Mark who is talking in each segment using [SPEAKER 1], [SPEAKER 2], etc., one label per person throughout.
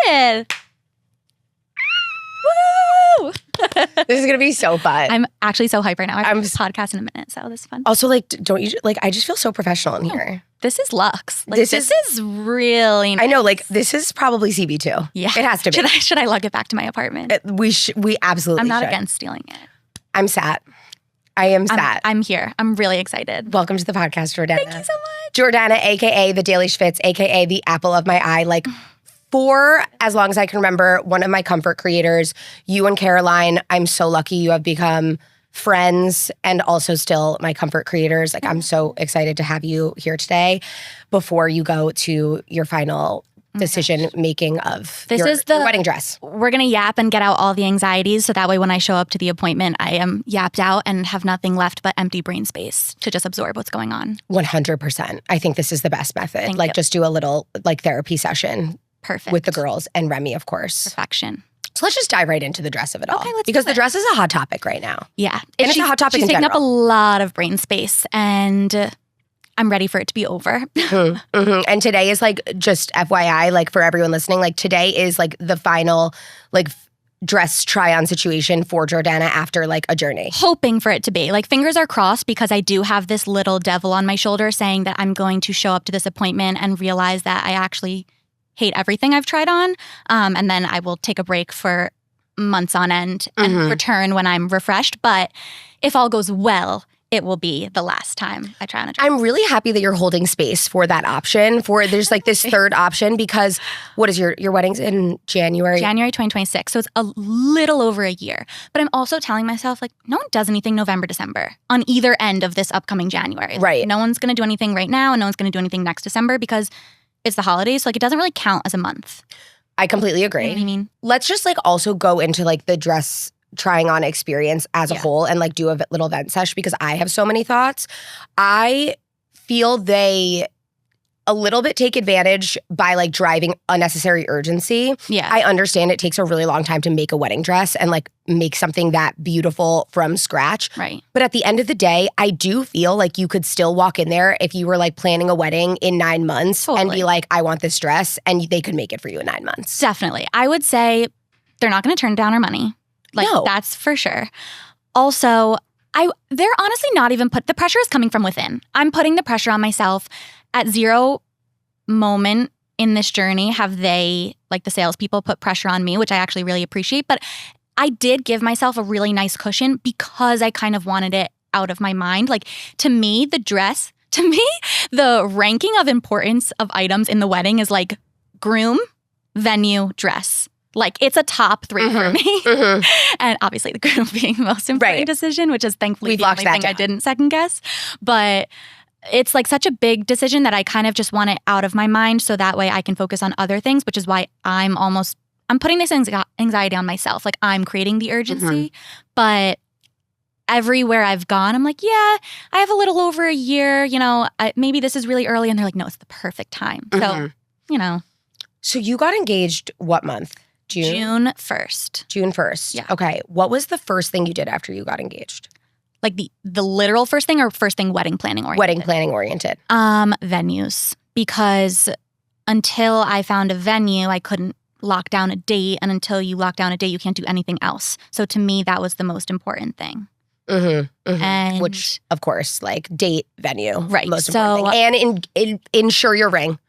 [SPEAKER 1] excited. Woo!
[SPEAKER 2] This is going to be so fun.
[SPEAKER 1] I'm actually so hyped right now. I'm podcast in a minute, so this is fun.
[SPEAKER 2] Also, like, don't you, like, I just feel so professional in here.
[SPEAKER 1] This is luxe. Like, this is really nice.
[SPEAKER 2] I know, like, this is probably CB2.
[SPEAKER 1] Yeah.
[SPEAKER 2] It has to be.
[SPEAKER 1] Should I lug it back to my apartment?
[SPEAKER 2] We absolutely
[SPEAKER 1] I'm not
[SPEAKER 2] should.
[SPEAKER 1] against stealing it.
[SPEAKER 2] I'm sat. I am sat.
[SPEAKER 1] I'm here. I'm really excited.
[SPEAKER 2] Welcome to the podcast, Jordanna.
[SPEAKER 1] Thank you so much.
[SPEAKER 2] Jordanna, a.k.a. the Daily Schvitz, a.k.a. the apple of my eye. Like, for as long as I can remember, one of my comfort creators, you and Caroline, I'm so lucky you have become friends and also still my comfort creators. Like, I'm so excited to have you here today before you go to your final decision making of your wedding dress.
[SPEAKER 1] We're going to yap and get out all the anxieties so that way when I show up to the appointment, I am yapped out and have nothing left but empty brain space to just absorb what's going on.
[SPEAKER 2] 100%. I think this is the best method.
[SPEAKER 1] Thank you.
[SPEAKER 2] Just do a little like therapy session.
[SPEAKER 1] Perfect.
[SPEAKER 2] With the girls and Remy, of course.
[SPEAKER 1] Perfection.
[SPEAKER 2] So let's just dive right into the dress of it all.
[SPEAKER 1] Okay, let's
[SPEAKER 2] because
[SPEAKER 1] do it.
[SPEAKER 2] the dress is a hot topic right now.
[SPEAKER 1] Yeah.
[SPEAKER 2] And it's a hot topic
[SPEAKER 1] She's
[SPEAKER 2] in
[SPEAKER 1] taking
[SPEAKER 2] general.
[SPEAKER 1] up a lot of brain space and I'm ready for it to be over.
[SPEAKER 2] And today is like, just FYI, like for everyone listening, like today is like the final like dress try-on situation for Jordanna after like a journey.
[SPEAKER 1] Hoping for it to be. Like fingers are crossed because I do have this little devil on my shoulder saying that I'm going to show up to this appointment and realize that I actually hate everything I've tried on. And then I will take a break for months on end and return when I'm refreshed. But if all goes well, it will be the last time I try on a dress.
[SPEAKER 2] I'm really happy that you're holding space for that option. There's like this third option because what is your wedding's in January?
[SPEAKER 1] January 2026. So it's a little over a year. But I'm also telling myself like no one does anything November, December on either end of this upcoming January.
[SPEAKER 2] Right.
[SPEAKER 1] No one's going to do anything right now and no one's going to do anything next December because it's the holidays. So like it doesn't really count as a month.
[SPEAKER 2] I completely agree.
[SPEAKER 1] You know what I mean?
[SPEAKER 2] Let's just like also go into like the dress trying on experience as a whole and like do a little vent sesh because I have so many thoughts. I feel they a little bit take advantage by like driving unnecessary urgency.
[SPEAKER 1] Yeah.
[SPEAKER 2] I understand it takes a really long time to make a wedding dress and like make something that beautiful from scratch.
[SPEAKER 1] Right.
[SPEAKER 2] But at the end of the day, I do feel like you could still walk in there if you were like planning a wedding in 9 months and be like, I want this dress, and they could make it for you in 9 months.
[SPEAKER 1] Definitely. I would say they're not going to turn down our money. Like
[SPEAKER 2] No.
[SPEAKER 1] that's for sure. Also, they're honestly not even the pressure is coming from within. I'm putting the pressure on myself. At zero moment in this journey have they, like the salespeople, put pressure on me, which I actually really appreciate. But I did give myself a really nice cushion because I kind of wanted it out of my mind. Like to me, the ranking of importance of items in the wedding is like groom, venue, dress. Like it's a top 3 for me. And obviously the groom being the most important decision, which is thankfully the only thing I didn't second guess. But it's like such a big decision that I kind of just want it out of my mind so that way I can focus on other things, which is why I'm putting this anxiety on myself. Like I'm creating the urgency, but everywhere I've gone, I'm like, yeah, I have a little over a year, maybe this is really early. And they're like, no, it's the perfect time. So,
[SPEAKER 2] So you got engaged what month?
[SPEAKER 1] June 1st.
[SPEAKER 2] June 1st.
[SPEAKER 1] Yeah.
[SPEAKER 2] Okay. What was the first thing you did after you got engaged?
[SPEAKER 1] Like the literal first thing or first thing wedding planning oriented?
[SPEAKER 2] Wedding planning oriented.
[SPEAKER 1] Venues. Because until I found a venue, I couldn't lock down a date. And until you lock down a date, you can't do anything else. So to me, that was the most important thing. And
[SPEAKER 2] which, of course, like date, venue.
[SPEAKER 1] Right.
[SPEAKER 2] Most important thing. And insure your ring.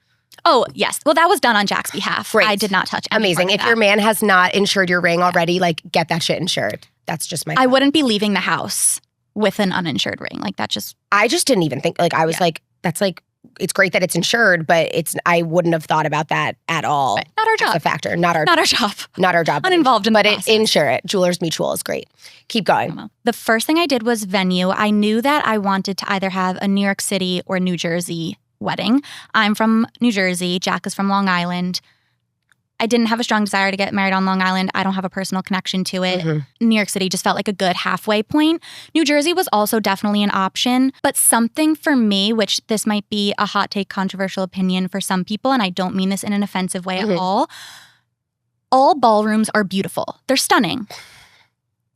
[SPEAKER 1] Oh, yes. Well, that was done on Jack's behalf.
[SPEAKER 2] Great.
[SPEAKER 1] I did not touch any
[SPEAKER 2] Amazing.
[SPEAKER 1] part of
[SPEAKER 2] If
[SPEAKER 1] that.
[SPEAKER 2] your man has not insured your ring already, like get that shit insured. That's just my
[SPEAKER 1] I wouldn't be leaving the house with an uninsured ring. Like that just...
[SPEAKER 2] I just didn't even think, like I was like, that's like, it's great that it's insured, but I wouldn't have thought about that at all.
[SPEAKER 1] Right. Not our job.
[SPEAKER 2] As a factor. Not our
[SPEAKER 1] job.
[SPEAKER 2] Not our job.
[SPEAKER 1] Uninvolved in the process.
[SPEAKER 2] But insure it. Jewelers Mutual is great. Keep going.
[SPEAKER 1] The first thing I did was venue. I knew that I wanted to either have a New York City or New Jersey wedding. I'm from New Jersey. Jack is from Long Island. I didn't have a strong desire to get married on Long Island. I don't have a personal connection to it. New York City just felt like a good halfway point. New Jersey was also definitely an option, but something for me, which this might be a hot take, controversial opinion for some people, and I don't mean this in an offensive way at all ballrooms are beautiful. They're stunning.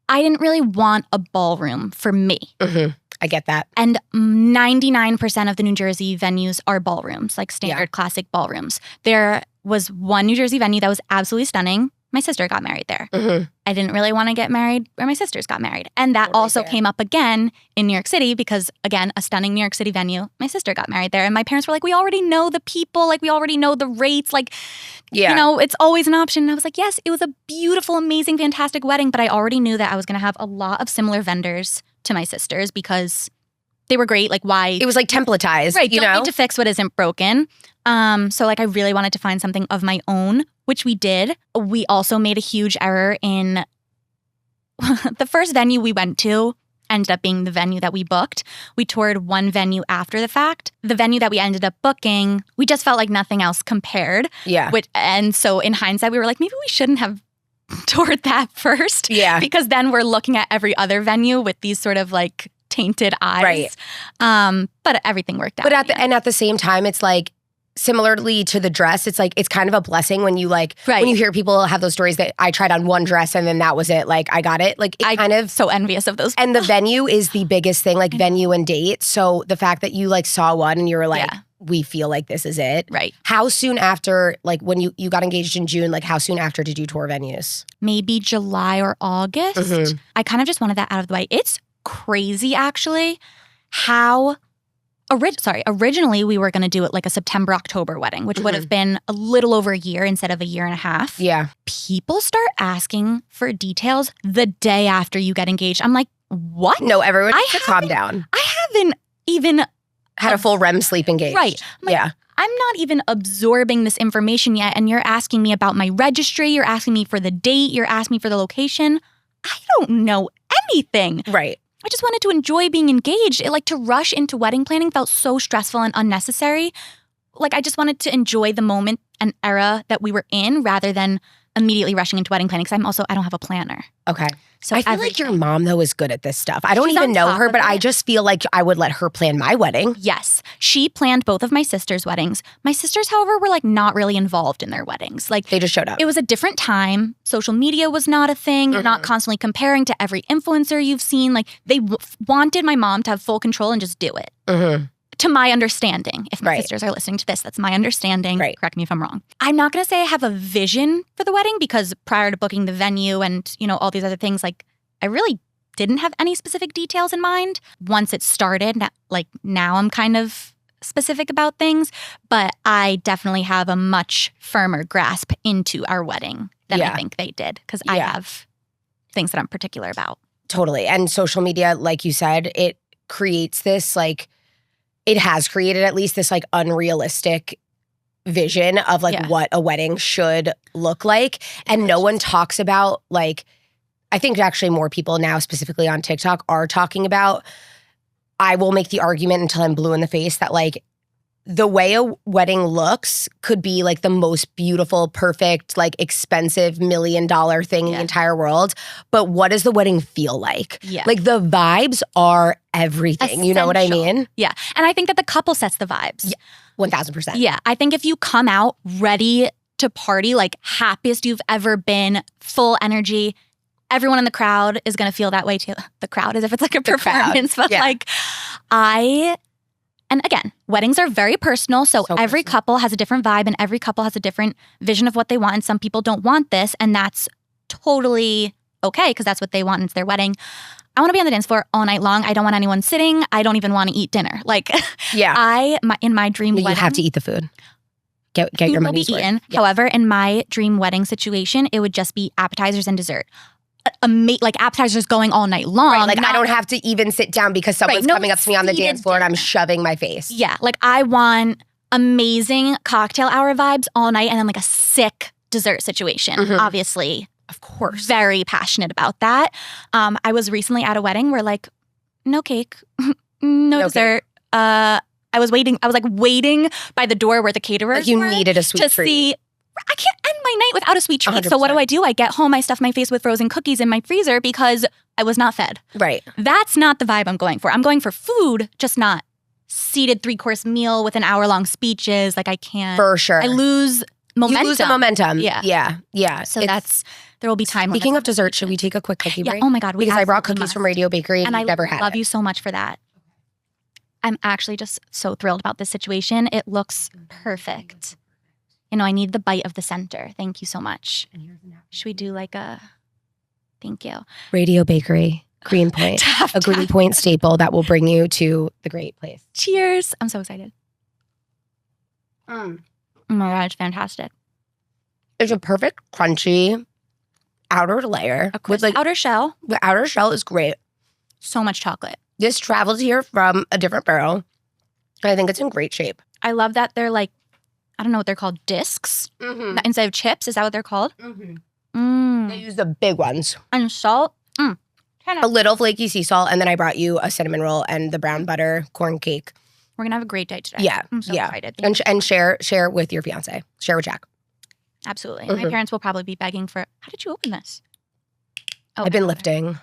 [SPEAKER 1] I didn't really want a ballroom for me.
[SPEAKER 2] I get that.
[SPEAKER 1] And 99% of the New Jersey venues are ballrooms, like standard classic ballrooms. They're was one New Jersey venue that was absolutely stunning. My sister got married there.
[SPEAKER 2] Mm-hmm.
[SPEAKER 1] I didn't really want to get married where my sisters got married. And that
[SPEAKER 2] Totally
[SPEAKER 1] also
[SPEAKER 2] fair.
[SPEAKER 1] came up again in New York City because, again, a stunning New York City venue. My sister got married there. And my parents were like, we already know the people. Like, we already know the rates. Like, you know, it's always an option. And I was like, yes, it was a beautiful, amazing, fantastic wedding. But I already knew that I was going to have a lot of similar vendors to my sisters because they were great. Like, why?
[SPEAKER 2] It was like templatized,
[SPEAKER 1] Right.
[SPEAKER 2] you
[SPEAKER 1] Don't
[SPEAKER 2] know?
[SPEAKER 1] need to fix what isn't broken. So like I really wanted to find something of my own, which we did. We also made a huge error in the first venue we went to ended up being the venue that we booked. We toured one venue after the fact. The venue that we ended up booking, we just felt like nothing else compared.
[SPEAKER 2] Yeah.
[SPEAKER 1] And so in hindsight, we were like, maybe we shouldn't have toured that first.
[SPEAKER 2] Yeah.
[SPEAKER 1] Because then we're looking at every other venue with these sort of like tainted eyes.
[SPEAKER 2] Right.
[SPEAKER 1] But everything worked out.
[SPEAKER 2] But at the same time, it's like, similarly to the dress, it's like, it's kind of a blessing when you like, when you hear people have those stories that I tried on one dress and then that was it. Like, I got it. Like, it kind of.
[SPEAKER 1] So envious of those people.
[SPEAKER 2] And the venue is the biggest thing, like venue and date. So the fact that you like saw one and you were like, we feel like this is it.
[SPEAKER 1] Right. How
[SPEAKER 2] How soon after, like when you got engaged in June, like how soon after did you tour venues?
[SPEAKER 1] maybe July or August.
[SPEAKER 2] Mhm.
[SPEAKER 1] I kind of just wanted that out of the way. It's crazy, actually, how originally we were going to do it like a September, October wedding, which would have been a little over a year instead of a year and a half.
[SPEAKER 2] Yeah.
[SPEAKER 1] People start asking for details the day after you get engaged. I'm like, what?
[SPEAKER 2] No, everyone
[SPEAKER 1] I
[SPEAKER 2] needs to calm down.
[SPEAKER 1] I haven't even
[SPEAKER 2] Had a full REM sleep engaged.
[SPEAKER 1] Right. I'm like,
[SPEAKER 2] Yeah.
[SPEAKER 1] I'm not even absorbing this information yet. And you're asking me about my registry. You're asking me for the date. You're asking me for the location. I don't know anything.
[SPEAKER 2] Right.
[SPEAKER 1] I just wanted to enjoy being engaged. To rush into wedding planning felt so stressful and unnecessary. Like, I just wanted to enjoy the moment and era that we were in rather than immediately rushing into wedding planning because I don't have a planner.
[SPEAKER 2] Okay.
[SPEAKER 1] So
[SPEAKER 2] I feel like your mom, though, is good at this stuff. I don't
[SPEAKER 1] She's
[SPEAKER 2] even
[SPEAKER 1] on
[SPEAKER 2] know
[SPEAKER 1] top
[SPEAKER 2] her,
[SPEAKER 1] of
[SPEAKER 2] but I
[SPEAKER 1] it.
[SPEAKER 2] just feel like I would let her plan my wedding.
[SPEAKER 1] Yes. She planned both of my sisters' weddings. My sisters, however, were like not really involved in their weddings. Like,
[SPEAKER 2] They just showed up.
[SPEAKER 1] it was a different time. Social media was not a thing. You're not constantly comparing to every influencer you've seen. Like, they wanted my mom to have full control and just do it.
[SPEAKER 2] Mhm.
[SPEAKER 1] To my understanding, if my
[SPEAKER 2] Right.
[SPEAKER 1] sisters are listening to this, that's my understanding.
[SPEAKER 2] Right.
[SPEAKER 1] Correct me if I'm wrong. I'm not going to say I have a vision for the wedding because prior to booking the venue and, all these other things, like, I really didn't have any specific details in mind. Once it started, now I'm kind of specific about things, but I definitely have a much firmer grasp into our wedding than I think they did because I have things that I'm particular about.
[SPEAKER 2] Totally. And social media, like you said, it creates this, like, it has created at least this, like, unrealistic vision of, like, what a wedding should look like. And no one talks about, like, I think actually more people now, specifically on TikTok, are talking about, I will make the argument until I'm blue in the face that, like, the way a wedding looks could be like the most beautiful, perfect, like expensive $1 million thing in the entire world. But what does the wedding feel like?
[SPEAKER 1] Yeah.
[SPEAKER 2] Like the vibes are everything. You know what I mean?
[SPEAKER 1] Yeah. And I think that the couple sets the vibes.
[SPEAKER 2] Yeah. 1000%.
[SPEAKER 1] Yeah. I think if you come out ready to party, like happiest you've ever been, full energy, everyone in the crowd is going to feel that way too. The crowd, as if it's like a performance. But and again, weddings are very personal. So every couple has a different vibe and every couple has a different vision of what they want. And some people don't want this. And that's totally okay because that's what they want and it's their wedding. I want to be on the dance floor all night long. I don't want anyone sitting. I don't even want to eat dinner. Like, in my dream wedding.
[SPEAKER 2] You have to eat the food. Get your money's worth.
[SPEAKER 1] Eaten. Yeah. However, in my dream wedding situation, it would just be appetizers and dessert. Like appetizers going all night long.
[SPEAKER 2] Right, like I don't have to even sit down because someone's coming up to me on the dance floor and I'm shoving my face.
[SPEAKER 1] Yeah, like I want amazing cocktail hour vibes all night and then like a sick dessert situation. Obviously,
[SPEAKER 2] of course,
[SPEAKER 1] very passionate about that. I was recently at a wedding where like no cake, no dessert. Cake. I was waiting by the door where the caterers
[SPEAKER 2] like you
[SPEAKER 1] were
[SPEAKER 2] needed a sweet treat.
[SPEAKER 1] See, I can't end my night without a sweet treat.
[SPEAKER 2] 100%.
[SPEAKER 1] So what do? I get home, I stuff my face with frozen cookies in my freezer because I was not fed.
[SPEAKER 2] Right.
[SPEAKER 1] That's not the vibe I'm going for. I'm going for food, just not seated 3-course meal with an hour-long speeches. Like I can't.
[SPEAKER 2] For sure.
[SPEAKER 1] I lose momentum.
[SPEAKER 2] You lose the momentum.
[SPEAKER 1] Yeah.
[SPEAKER 2] Yeah.
[SPEAKER 1] So there will be time.
[SPEAKER 2] Speaking of dessert, should we take a quick cookie break?
[SPEAKER 1] Oh my God.
[SPEAKER 2] Because I brought cookies from Radio Bakery and
[SPEAKER 1] I
[SPEAKER 2] never had
[SPEAKER 1] love you so much for that. I'm actually just so thrilled about this situation. It looks perfect. I know I need the bite of the center. Thank you so much. Should we do like a, thank you.
[SPEAKER 2] Radio Bakery, Greenpoint, a Greenpoint staple that will bring you to the great place.
[SPEAKER 1] Cheers. I'm so excited. Oh my God, it's fantastic.
[SPEAKER 2] It's a perfect crunchy outer layer.
[SPEAKER 1] A crisp outer shell.
[SPEAKER 2] The outer shell is great.
[SPEAKER 1] So much chocolate.
[SPEAKER 2] This travels here from a different barrel. And I think it's in great shape.
[SPEAKER 1] I love that they're like, I don't know what they're called, discs instead of chips. Is that what they're called?
[SPEAKER 2] They use the big ones.
[SPEAKER 1] And salt.
[SPEAKER 2] A little flaky sea salt. And then I brought you a cinnamon roll and the brown butter corn cake.
[SPEAKER 1] We're going to have a great day today.
[SPEAKER 2] Yeah.
[SPEAKER 1] I'm so excited.
[SPEAKER 2] And share with your fiance. Share with Jack.
[SPEAKER 1] Absolutely. My parents will probably be begging for, how did you open this?
[SPEAKER 2] I've been lifting.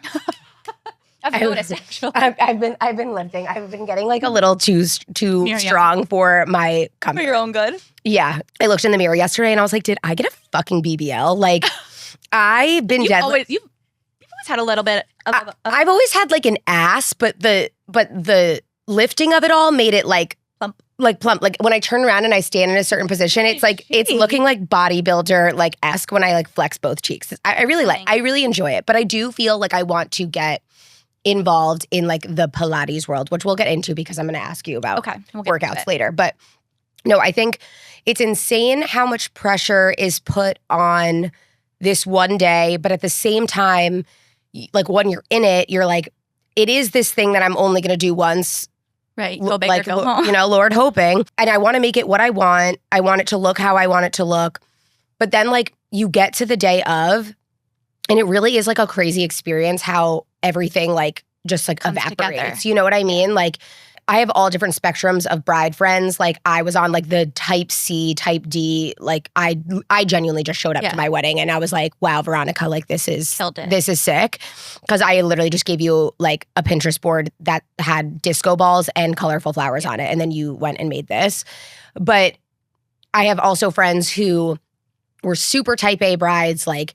[SPEAKER 1] I've noticed, actually.
[SPEAKER 2] I've been lifting. I've been getting like a little too strong for my comfort.
[SPEAKER 1] For your own good.
[SPEAKER 2] Yeah. I looked in the mirror yesterday and I was like, did I get a fucking BBL? Like, I've been
[SPEAKER 1] You've always had a little bit of
[SPEAKER 2] I've always had like an ass, but the lifting of it all made it like
[SPEAKER 1] plump.
[SPEAKER 2] Like when I turn around and I stand in a certain position, it's like it's looking like bodybuilder like esque when I like flex both cheeks. I really enjoy it, but I do feel like I want to get involved in like the Pilates world, which we'll get into because I'm going to ask you about workouts later. But no, I think it's insane how much pressure is put on this one day, but at the same time, like when you're in it, you're like, it is this thing that I'm only going to do once.
[SPEAKER 1] Right. Go big or go home.
[SPEAKER 2] You know, Lord hoping. And I want to make it what I want. I want it to look how I want it to look. But then like you get to the day of, and it really is like a crazy experience how everything like just like
[SPEAKER 1] comes
[SPEAKER 2] evaporates.
[SPEAKER 1] Together.
[SPEAKER 2] You know what I mean? Like I have all different spectrums of bride friends. Like I was on like the type C, type D. Like I genuinely just showed up to my wedding and I was like, wow, Veronica, like this is sick. Because I literally just gave you like a Pinterest board that had disco balls and colorful flowers on it. And then you went and made this. But I have also friends who were super type A brides, like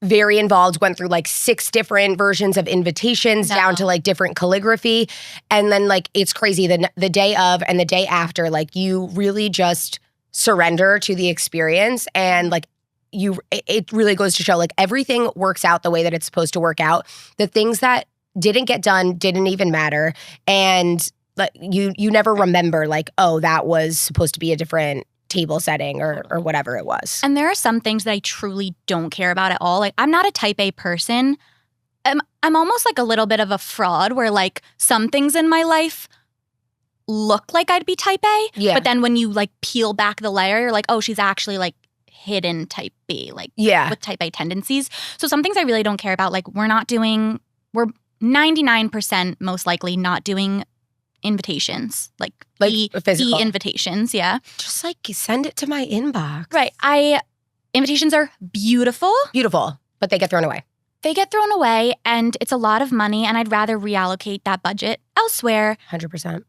[SPEAKER 2] very involved, went through like 6 different versions of invitations down to like different calligraphy. And then like, it's crazy. The day of and the day after, like you really just surrender to the experience. And like it really goes to show like everything works out the way that it's supposed to work out. The things that didn't get done didn't even matter. And like you never remember like, oh, that was supposed to be a different table setting or whatever it was.
[SPEAKER 1] And there are some things that I truly don't care about at all. Like I'm not a type A person. I'm almost like a little bit of a fraud where like some things in my life look like I'd be type A. Yeah. But then when you like peel back the layer, you're like, oh, she's actually like hidden type B, like with type A tendencies. So some things I really don't care about. Like we're 99% most likely not doing invitations, like physical invitations,
[SPEAKER 2] just like send it to my inbox.
[SPEAKER 1] Right. Invitations are beautiful,
[SPEAKER 2] but they get thrown away.
[SPEAKER 1] And it's a lot of money, and I'd rather reallocate that budget elsewhere.
[SPEAKER 2] 100%.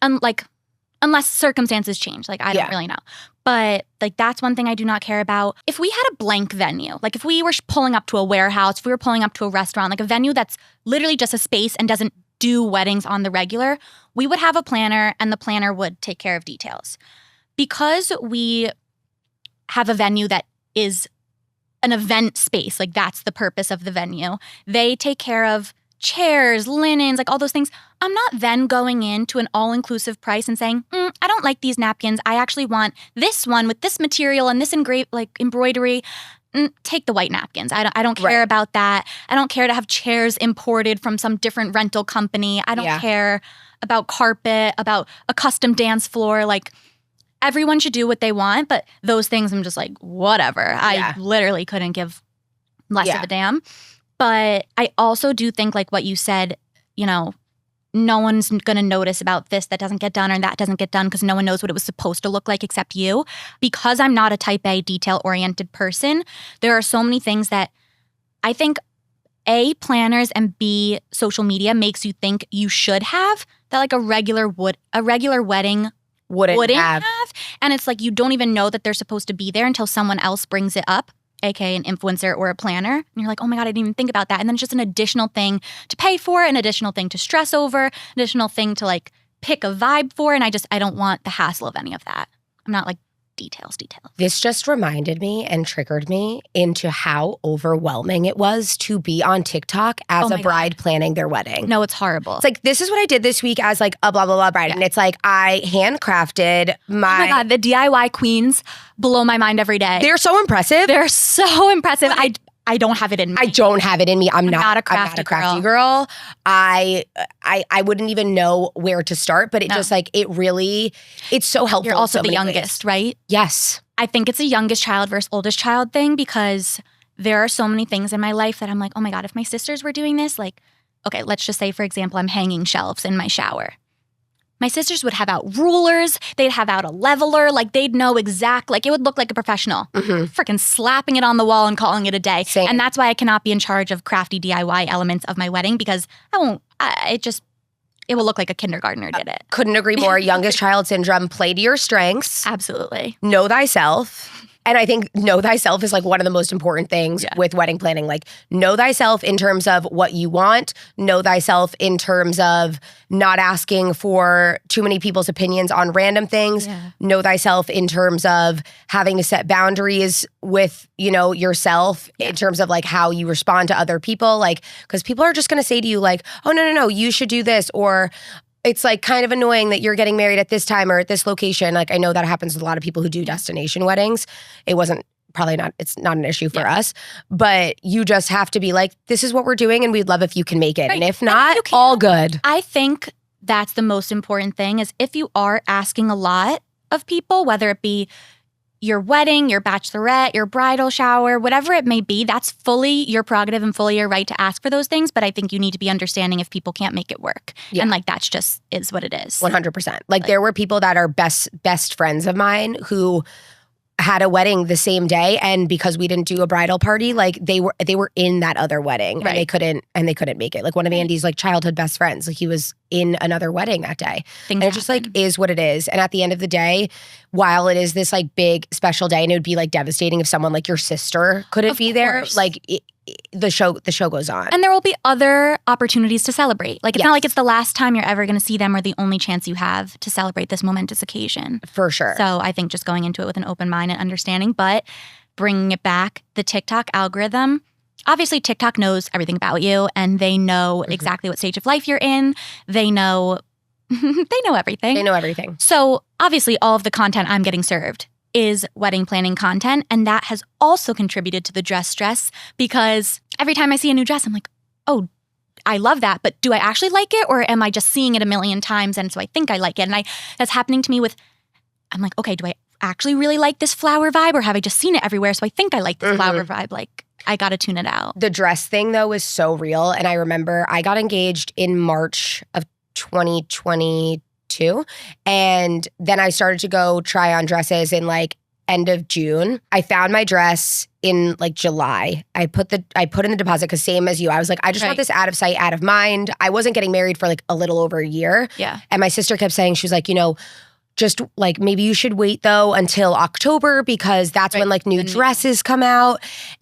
[SPEAKER 1] Unless circumstances change, like I don't really know. But like that's one thing I do not care about. If we had a blank venue, like if we were pulling up to a warehouse, if we were pulling up to a restaurant, like a venue that's literally just a space and doesn't do weddings on the regular, we would have a planner and the planner would take care of details. Because we have a venue that is an event space, like that's the purpose of the venue, they take care of chairs, linens, like all those things. I'm not then going into an all-inclusive price and saying, I don't like these napkins. I actually want this one with this material and this embroidery. Take the white napkins. I don't care about that. I don't care to have chairs imported from some different rental company. I don't care about carpet, about a custom dance floor. Like everyone should do what they want, but those things I'm just like, whatever. I literally couldn't give less of a damn. But I also do think like what you said, you know, no one's going to notice about this that doesn't get done or that doesn't get done because no one knows what it was supposed to look like except you. Because I'm not a type A detail-oriented person, there are so many things that I think A, planners, and B, social media makes you think you should have that like a regular wedding wouldn't have. And it's like you don't even know that they're supposed to be there until someone else brings it up, aka an influencer or a planner. And you're like, oh my God, I didn't even think about that. And then it's just an additional thing to pay for, an additional thing to stress over, an additional thing to like pick a vibe for. And I don't want the hassle of any of that. I'm not like details.
[SPEAKER 2] This just reminded me and triggered me into how overwhelming it was to be on TikTok as a bride planning their wedding.
[SPEAKER 1] No, it's horrible.
[SPEAKER 2] It's like, this is what I did this week as like a blah, blah, blah bride. Yeah. And it's like, I handcrafted my...
[SPEAKER 1] Oh my God, the DIY queens blow my mind every day.
[SPEAKER 2] They're so impressive.
[SPEAKER 1] They're so impressive. I don't have it in me.
[SPEAKER 2] I don't have it in me. I'm not a crafty girl. I wouldn't even know where to start, but it just like, it's so helpful.
[SPEAKER 1] You're also the youngest, right?
[SPEAKER 2] Yes.
[SPEAKER 1] I think it's a youngest child versus oldest child thing because there are so many things in my life that I'm like, oh my God, if my sisters were doing this, like, okay, let's just say, for example, I'm hanging shelves in my shower. My sisters would have out rulers. They'd have out a leveler. Like, they'd know exact, like, it would look like a professional. Freaking slapping it on the wall and calling it a day.
[SPEAKER 2] Same.
[SPEAKER 1] And that's why I cannot be in charge of crafty DIY elements of my wedding because it will look like a kindergartner did it.
[SPEAKER 2] Couldn't agree more. Youngest child syndrome. Play to your strengths.
[SPEAKER 1] Absolutely.
[SPEAKER 2] Know thyself. And I think know thyself is like one of the most important things with wedding planning. Like, know thyself in terms of what you want. Know thyself in terms of not asking for too many people's opinions on random things. Yeah. Know thyself in terms of having to set boundaries with, yourself in terms of like how you respond to other people. Like, because people are just going to say to you like, oh, no, you should do this. Or it's like kind of annoying that you're getting married at this time or at this location. Like, I know that happens with a lot of people who do destination weddings. It's not an issue for us, but you just have to be like, this is what we're doing and we'd love if you can make it. Right. And if not, all good.
[SPEAKER 1] I think that's the most important thing is if you are asking a lot of people, whether it be your wedding, your bachelorette, your bridal shower, whatever it may be, that's fully your prerogative and fully your right to ask for those things. But I think you need to be understanding if people can't make it work. Yeah. And like, that's just is what it is.
[SPEAKER 2] 100%. Like there were people that are best friends of mine who had a wedding the same day, and because we didn't do a bridal party, like they were in that other wedding, right. and they couldn't make it. Like one of Andy's like childhood best friends, like he was in another wedding that day. And it just like is what it is. And at the end of the day, while it is this like big special day, and it would be like devastating if someone like your sister couldn't be there, like the show goes on.
[SPEAKER 1] And there will be other opportunities to celebrate. Like it's not like it's the last time you're ever going to see them or the only chance you have to celebrate this momentous occasion.
[SPEAKER 2] For sure.
[SPEAKER 1] So I think just going into it with an open mind and understanding, but bringing it back, the TikTok algorithm, obviously TikTok knows everything about you and they know exactly what stage of life you're in. They know everything.
[SPEAKER 2] They know everything.
[SPEAKER 1] So obviously all of the content I'm getting served is wedding planning content. And that has also contributed to the dress stress because every time I see a new dress, I'm like, oh, I love that. But do I actually like it? Or am I just seeing it a million times? And so I think I like it. And that's happening to me I'm like, okay, do I actually really like this flower vibe? Or have I just seen it everywhere? So I think I like this flower vibe. Like I got to tune it out.
[SPEAKER 2] The dress thing though is so real. And I remember I got engaged in March of 2022. And then I started to go try on dresses in like end of June. I found my dress in like July. I put in the deposit because same as you. I was like, I just want this out of sight, out of mind. I wasn't getting married for like a little over a year.
[SPEAKER 1] Yeah.
[SPEAKER 2] And my sister kept saying, she was like, just like maybe you should wait though until October because that's when like new dresses come out.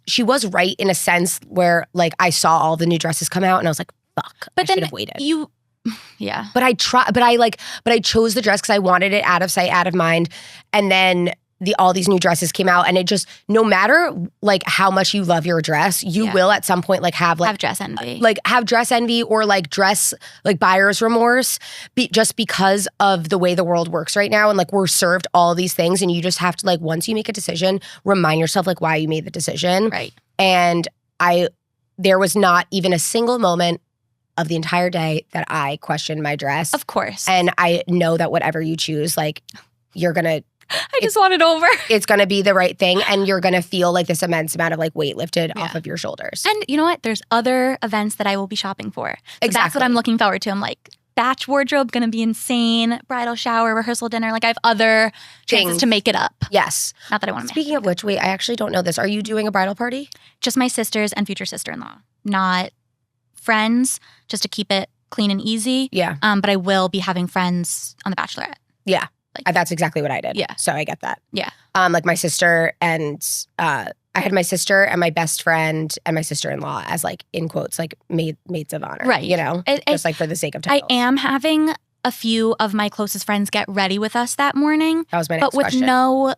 [SPEAKER 2] She was right in a sense where like I saw all the new dresses come out and I was like, fuck, I should have waited.
[SPEAKER 1] Yeah.
[SPEAKER 2] But I chose the dress because I wanted it out of sight, out of mind. And then all these new dresses came out and it just, no matter like how much you love your dress, you will at some point like have
[SPEAKER 1] dress envy.
[SPEAKER 2] Like have dress envy or like dress, like buyer's remorse just because of the way the world works right now. And like we're served all these things and you just have to like, once you make a decision, remind yourself like why you made the decision.
[SPEAKER 1] Right.
[SPEAKER 2] And there was not even a single moment of the entire day that I questioned my dress.
[SPEAKER 1] Of course.
[SPEAKER 2] And I know that whatever you choose, like you're going to...
[SPEAKER 1] I just want it over.
[SPEAKER 2] It's going to be the right thing. And you're going to feel like this immense amount of like weight lifted off of your shoulders.
[SPEAKER 1] And you know what? There's other events that I will be shopping for. So
[SPEAKER 2] exactly.
[SPEAKER 1] That's what I'm looking forward to. I'm like, batch wardrobe going to be insane. Bridal shower, rehearsal dinner. Like I have other chances to make it up.
[SPEAKER 2] Yes.
[SPEAKER 1] Not that I want to.
[SPEAKER 2] Speaking of which, wait, I actually don't know this. Are you doing a bridal party?
[SPEAKER 1] Just my sisters and future sister-in-law. Not friends, just to keep it clean and easy.
[SPEAKER 2] Yeah.
[SPEAKER 1] But I will be having friends on The Bachelorette.
[SPEAKER 2] Yeah. That's exactly what I did.
[SPEAKER 1] Yeah.
[SPEAKER 2] So I get that.
[SPEAKER 1] Yeah.
[SPEAKER 2] Like my sister and I had my sister and my best friend and my sister-in-law as like, in quotes, like maids of honor.
[SPEAKER 1] Right.
[SPEAKER 2] Just like for the sake of titles.
[SPEAKER 1] I am having a few of my closest friends get ready with us that morning.
[SPEAKER 2] That was my next
[SPEAKER 1] question. But with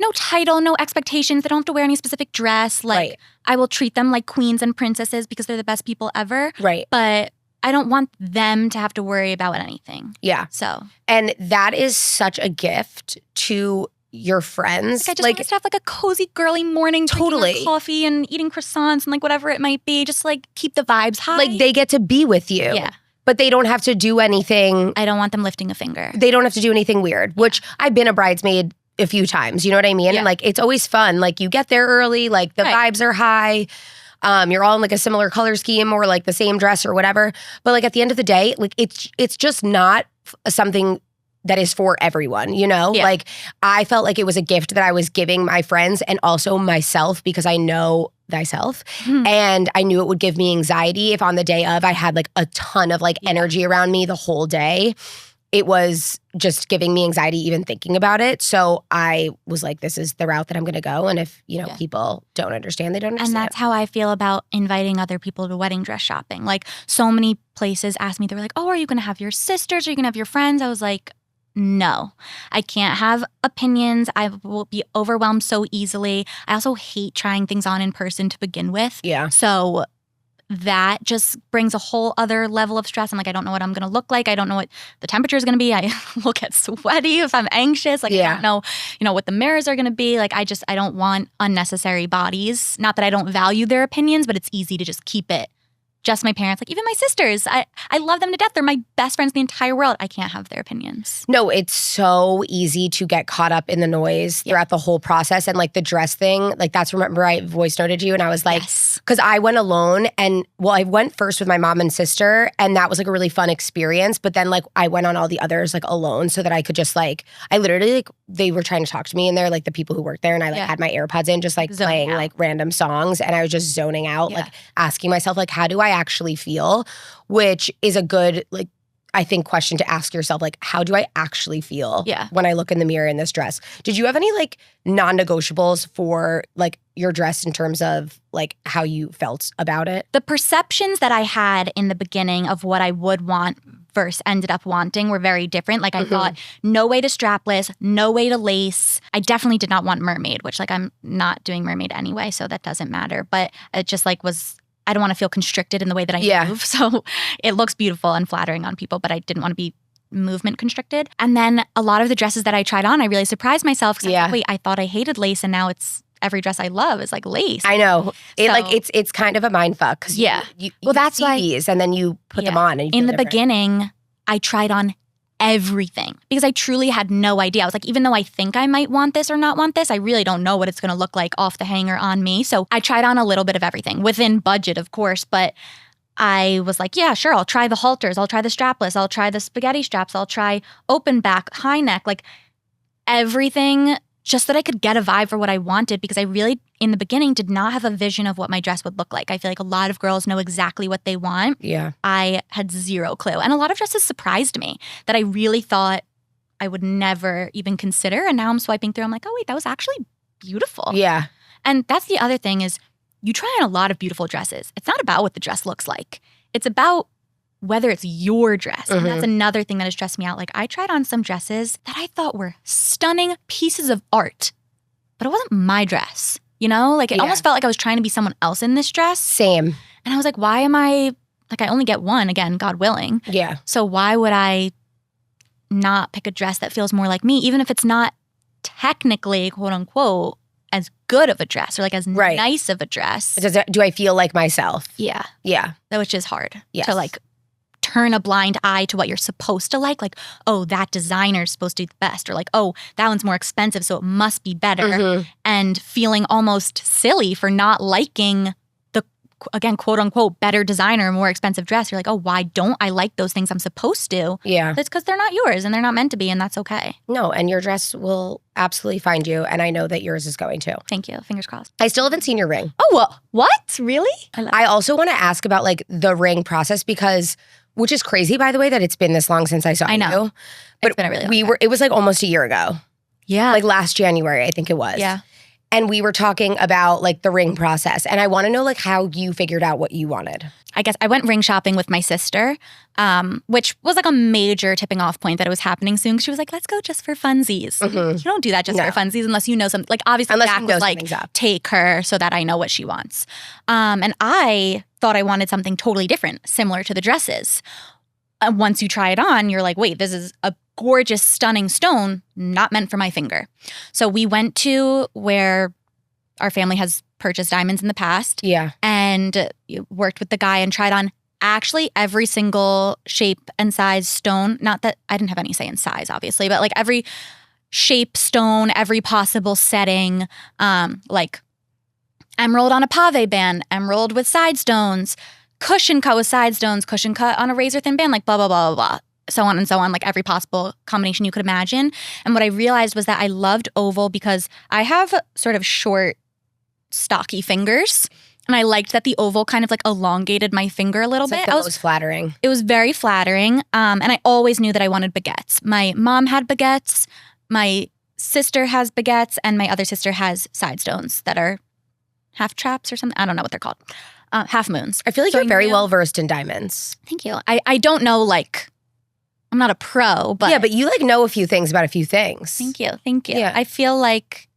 [SPEAKER 1] no title, no expectations. They don't have to wear any specific dress. Like, I will treat them like queens and princesses because they're the best people ever.
[SPEAKER 2] Right.
[SPEAKER 1] But I don't want them to have to worry about anything.
[SPEAKER 2] Yeah.
[SPEAKER 1] So.
[SPEAKER 2] And that is such a gift to your friends.
[SPEAKER 1] Like, I just want us to have like a cozy, girly morning,
[SPEAKER 2] totally
[SPEAKER 1] drinking our coffee and eating croissants and like whatever it might be. Just like keep the vibes high.
[SPEAKER 2] Like they get to be with you.
[SPEAKER 1] Yeah.
[SPEAKER 2] But they don't have to do anything.
[SPEAKER 1] I don't want them lifting a finger.
[SPEAKER 2] They don't have to do anything weird, which I've been a bridesmaid a few times. You know what I mean?
[SPEAKER 1] Yeah.
[SPEAKER 2] And like, it's always fun. Like you get there early, like the vibes are high. You're all in like a similar color scheme or like the same dress or whatever. But like at the end of the day, like it's just not something that is for everyone, you know?
[SPEAKER 1] Yeah.
[SPEAKER 2] Like I felt like it was a gift that I was giving my friends and also myself because I know thyself. And I knew it would give me anxiety if on the day of I had like a ton of like energy around me the whole day. It was just giving me anxiety even thinking about it. So I was like, this is the route that I'm going to go. And if, you know, people don't understand, they don't understand.
[SPEAKER 1] And that's how I feel about inviting other people to wedding dress shopping. Like so many places asked me, they were like, oh, are you going to have your sisters? Are you going to have your friends? I was like, no, I can't have opinions. I will be overwhelmed so easily. I also hate trying things on in person to begin with.
[SPEAKER 2] Yeah.
[SPEAKER 1] So that just brings a whole other level of stress. I'm like, I don't know what I'm going to look like. I don't know what the temperature is going to be. I will get sweaty if I'm anxious. Like, I don't know, what the mirrors are going to be. Like, I don't want unnecessary bodies. Not that I don't value their opinions, but it's easy to just keep it just my parents, like even my sisters. I love them to death. They're my best friends in the entire world. I can't have their opinions.
[SPEAKER 2] No, it's so easy to get caught up in the noise throughout the whole process. And like the dress thing, like that's, remember I voice noted you and I was like, because I went alone and I went first with my mom and sister and that was like a really fun experience. But then like I went on all the others like alone so that I could just like, I literally like, they were trying to talk to me and they're like the people who worked there and I like had my AirPods in just like playing like random songs and I was just zoning out, like asking myself like, how do I actually feel? Which is a good, like, I think question to ask yourself, like, how do I actually feel when I look in the mirror in this dress? Did you have any like non-negotiables for like your dress in terms of like how you felt about it?
[SPEAKER 1] The perceptions that I had in the beginning of what I would want versus ended up wanting were very different. Like I thought, no way to strapless, no way to lace. I definitely did not want mermaid, which like I'm not doing mermaid anyway, so that doesn't matter. But it just like was, I don't want to feel constricted in the way that I move. So it looks beautiful and flattering on people, but I didn't want to be movement constricted. And then a lot of the dresses that I tried on, I really surprised myself because I thought, wait, I thought I hated lace and now it's every dress I love is like lace.
[SPEAKER 2] I know. It's kind of a mind fuck. You
[SPEAKER 1] that's
[SPEAKER 2] see
[SPEAKER 1] why
[SPEAKER 2] these and then you put them on. And you
[SPEAKER 1] in the beginning, I tried on everything because I truly had no idea. I was like, even though I think I might want this or not want this, I really don't know what it's going to look like off the hanger on me. So I tried on a little bit of everything within budget, of course, but I was like, yeah, sure. I'll try the halters. I'll try the strapless. I'll try the spaghetti straps. I'll try open back, high neck, like everything just that I could get a vibe for what I wanted because I really, in the beginning, did not have a vision of what my dress would look like. I feel like a lot of girls know exactly what they want.
[SPEAKER 2] Yeah.
[SPEAKER 1] I had zero clue. And a lot of dresses surprised me that I really thought I would never even consider. And now I'm swiping through. I'm like, oh, wait, that was actually beautiful.
[SPEAKER 2] Yeah.
[SPEAKER 1] And that's the other thing is you try on a lot of beautiful dresses. It's not about what the dress looks like. It's about whether it's your dress. And that's another thing that has stressed me out. Like I tried on some dresses that I thought were stunning pieces of art, but it wasn't my dress. You know, like it almost felt like I was trying to be someone else in this dress.
[SPEAKER 2] Same.
[SPEAKER 1] And I was like, why am I, like I only get one, again, God willing.
[SPEAKER 2] Yeah.
[SPEAKER 1] So why would I not pick a dress that feels more like me, even if it's not technically, quote unquote, as good of a dress or like as nice of a dress.
[SPEAKER 2] Do I feel like myself?
[SPEAKER 1] Yeah.
[SPEAKER 2] Yeah.
[SPEAKER 1] Which is hard
[SPEAKER 2] to
[SPEAKER 1] like turn a blind eye to what you're supposed to like, oh, that designer's supposed to be the best, or like, oh, that one's more expensive, so it must be better. And feeling almost silly for not liking the, again, quote unquote, better designer, more expensive dress. You're like, oh, why don't I like those things I'm supposed to?
[SPEAKER 2] Yeah.
[SPEAKER 1] It's because they're not yours and they're not meant to be, and that's okay.
[SPEAKER 2] No, and your dress will absolutely find you, and I know that yours is going to.
[SPEAKER 1] Thank you. Fingers crossed.
[SPEAKER 2] I still haven't seen your ring.
[SPEAKER 1] Oh, well, what? Really?
[SPEAKER 2] I also want to ask about like the ring process because, which is crazy, by the way, that it's been this long since I saw you.
[SPEAKER 1] I know.
[SPEAKER 2] But
[SPEAKER 1] it's been a really long time.
[SPEAKER 2] It was like almost a year ago.
[SPEAKER 1] Yeah.
[SPEAKER 2] Like last January, I think it was.
[SPEAKER 1] Yeah.
[SPEAKER 2] and we were talking about like the ring process. And I want to know like how you figured out what you wanted.
[SPEAKER 1] I guess I went ring shopping with my sister, which was like a major tipping off point that it was happening soon. She was like, let's go just for funsies. You don't do that just for funsies unless you know something. Like obviously Jack was like, take her so that I know what she wants. And I thought I wanted something totally different, similar to the dresses. Once you try it on, you're like, wait, this is a gorgeous, stunning stone, not meant for my finger. So we went to where our family has purchased diamonds in the past.
[SPEAKER 2] Yeah.
[SPEAKER 1] And worked with the guy and tried on actually every single shape and size stone. Not that I didn't have any say in size, obviously, but like every shape stone, every possible setting, like emerald on a pave band, emerald with side stones, cushion cut with side stones, cushion cut on a razor thin band, like blah, blah, blah, blah, blah. So on and so on, like every possible combination you could imagine. And what I realized was that I loved oval because I have sort of short, stocky fingers. And I liked that the oval kind of like elongated my finger a little bit.
[SPEAKER 2] Like most flattering.
[SPEAKER 1] It was very flattering. And I always knew that I wanted baguettes. My mom had baguettes. My sister has baguettes. And my other sister has side stones that are half traps or something. I don't know what they're called. Half moons.
[SPEAKER 2] I feel like you're very well versed in diamonds.
[SPEAKER 1] Thank you. I don't know, like, I'm not a pro, but.
[SPEAKER 2] Yeah, but you like know a few things about a few things.
[SPEAKER 1] Thank you. Thank you.
[SPEAKER 2] Yeah.
[SPEAKER 1] I feel like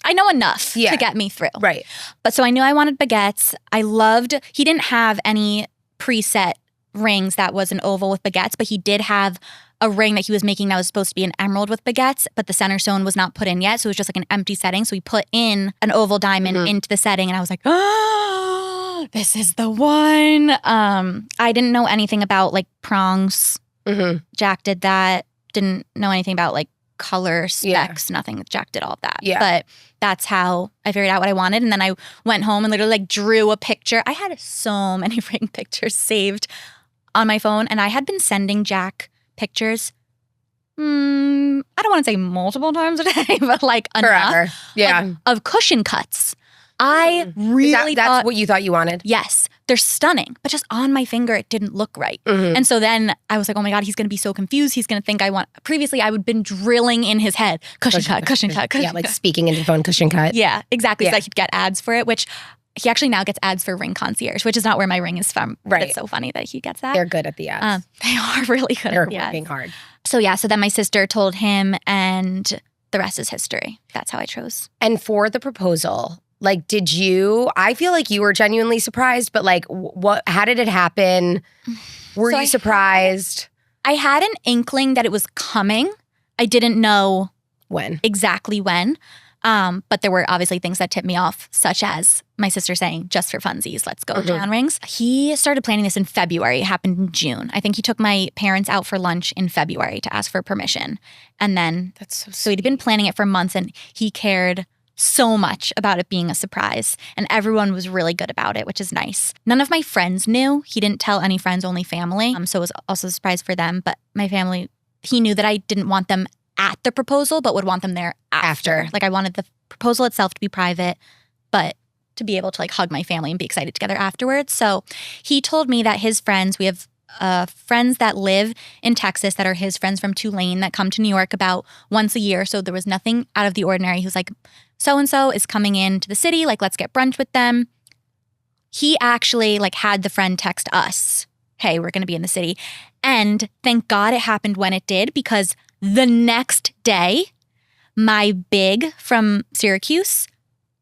[SPEAKER 1] I know enough to get me through.
[SPEAKER 2] Right.
[SPEAKER 1] But so I knew I wanted baguettes. I loved, he didn't have any preset rings that was an oval with baguettes, but he did have a ring that he was making that was supposed to be an emerald with baguettes, but the center stone was not put in yet. So it was just like an empty setting. So he put in an oval diamond into the setting and I was like, oh, this is the one. I didn't know anything about like prongs. Jack did that. Didn't know anything about like color specs, nothing. Jack did all of that.
[SPEAKER 2] Yeah.
[SPEAKER 1] But that's how I figured out what I wanted. And then I went home and literally like drew a picture. I had so many ring pictures saved on my phone. And I had been sending Jack pictures, I don't want to say multiple times a day, but like enough of cushion cuts. I really
[SPEAKER 2] that's what you thought you wanted?
[SPEAKER 1] Yes. They're stunning, but just on my finger, it didn't look right. And so then I was like, oh my God, he's going to be so confused. He's going to think I want, previously I would been drilling in his head, cushion cut.
[SPEAKER 2] Yeah, like speaking into the phone, cushion cut.
[SPEAKER 1] Yeah, exactly. So I could get ads for it, which he actually now gets ads for Ring Concierge, which is not where my ring is from. Right. It's so funny that he gets that.
[SPEAKER 2] They're good at the ads.
[SPEAKER 1] They are really good at the ads.
[SPEAKER 2] They're working hard.
[SPEAKER 1] So yeah, so then my sister told him and the rest is history. That's how I chose.
[SPEAKER 2] And for the proposal, like, did you, I feel like you were genuinely surprised, but like, how did it happen? Were you surprised?
[SPEAKER 1] I had an inkling that it was coming. I didn't know exactly when. But there were obviously things that tipped me off, such as my sister saying, just for funsies, let's go down rings. He started planning this in February. It happened in June. I think he took my parents out for lunch in February to ask for permission. And then, so he'd been planning it for months and he cared so much about it being a surprise. And everyone was really good about it, which is nice. None of my friends knew. He didn't tell any friends, only family. So it was also a surprise for them. But my family, he knew that I didn't want them at the proposal, but would want them there after. Like I wanted the proposal itself to be private, but to be able to like hug my family and be excited together afterwards. So he told me that his friends, we have friends that live in Texas that are his friends from Tulane that come to New York about once a year. So there was nothing out of the ordinary. He was like, so-and-so is coming into the city. Like, let's get brunch with them. He actually like had the friend text us, hey, we're going to be in the city. And thank God it happened when it did, because the next day, my big from Syracuse,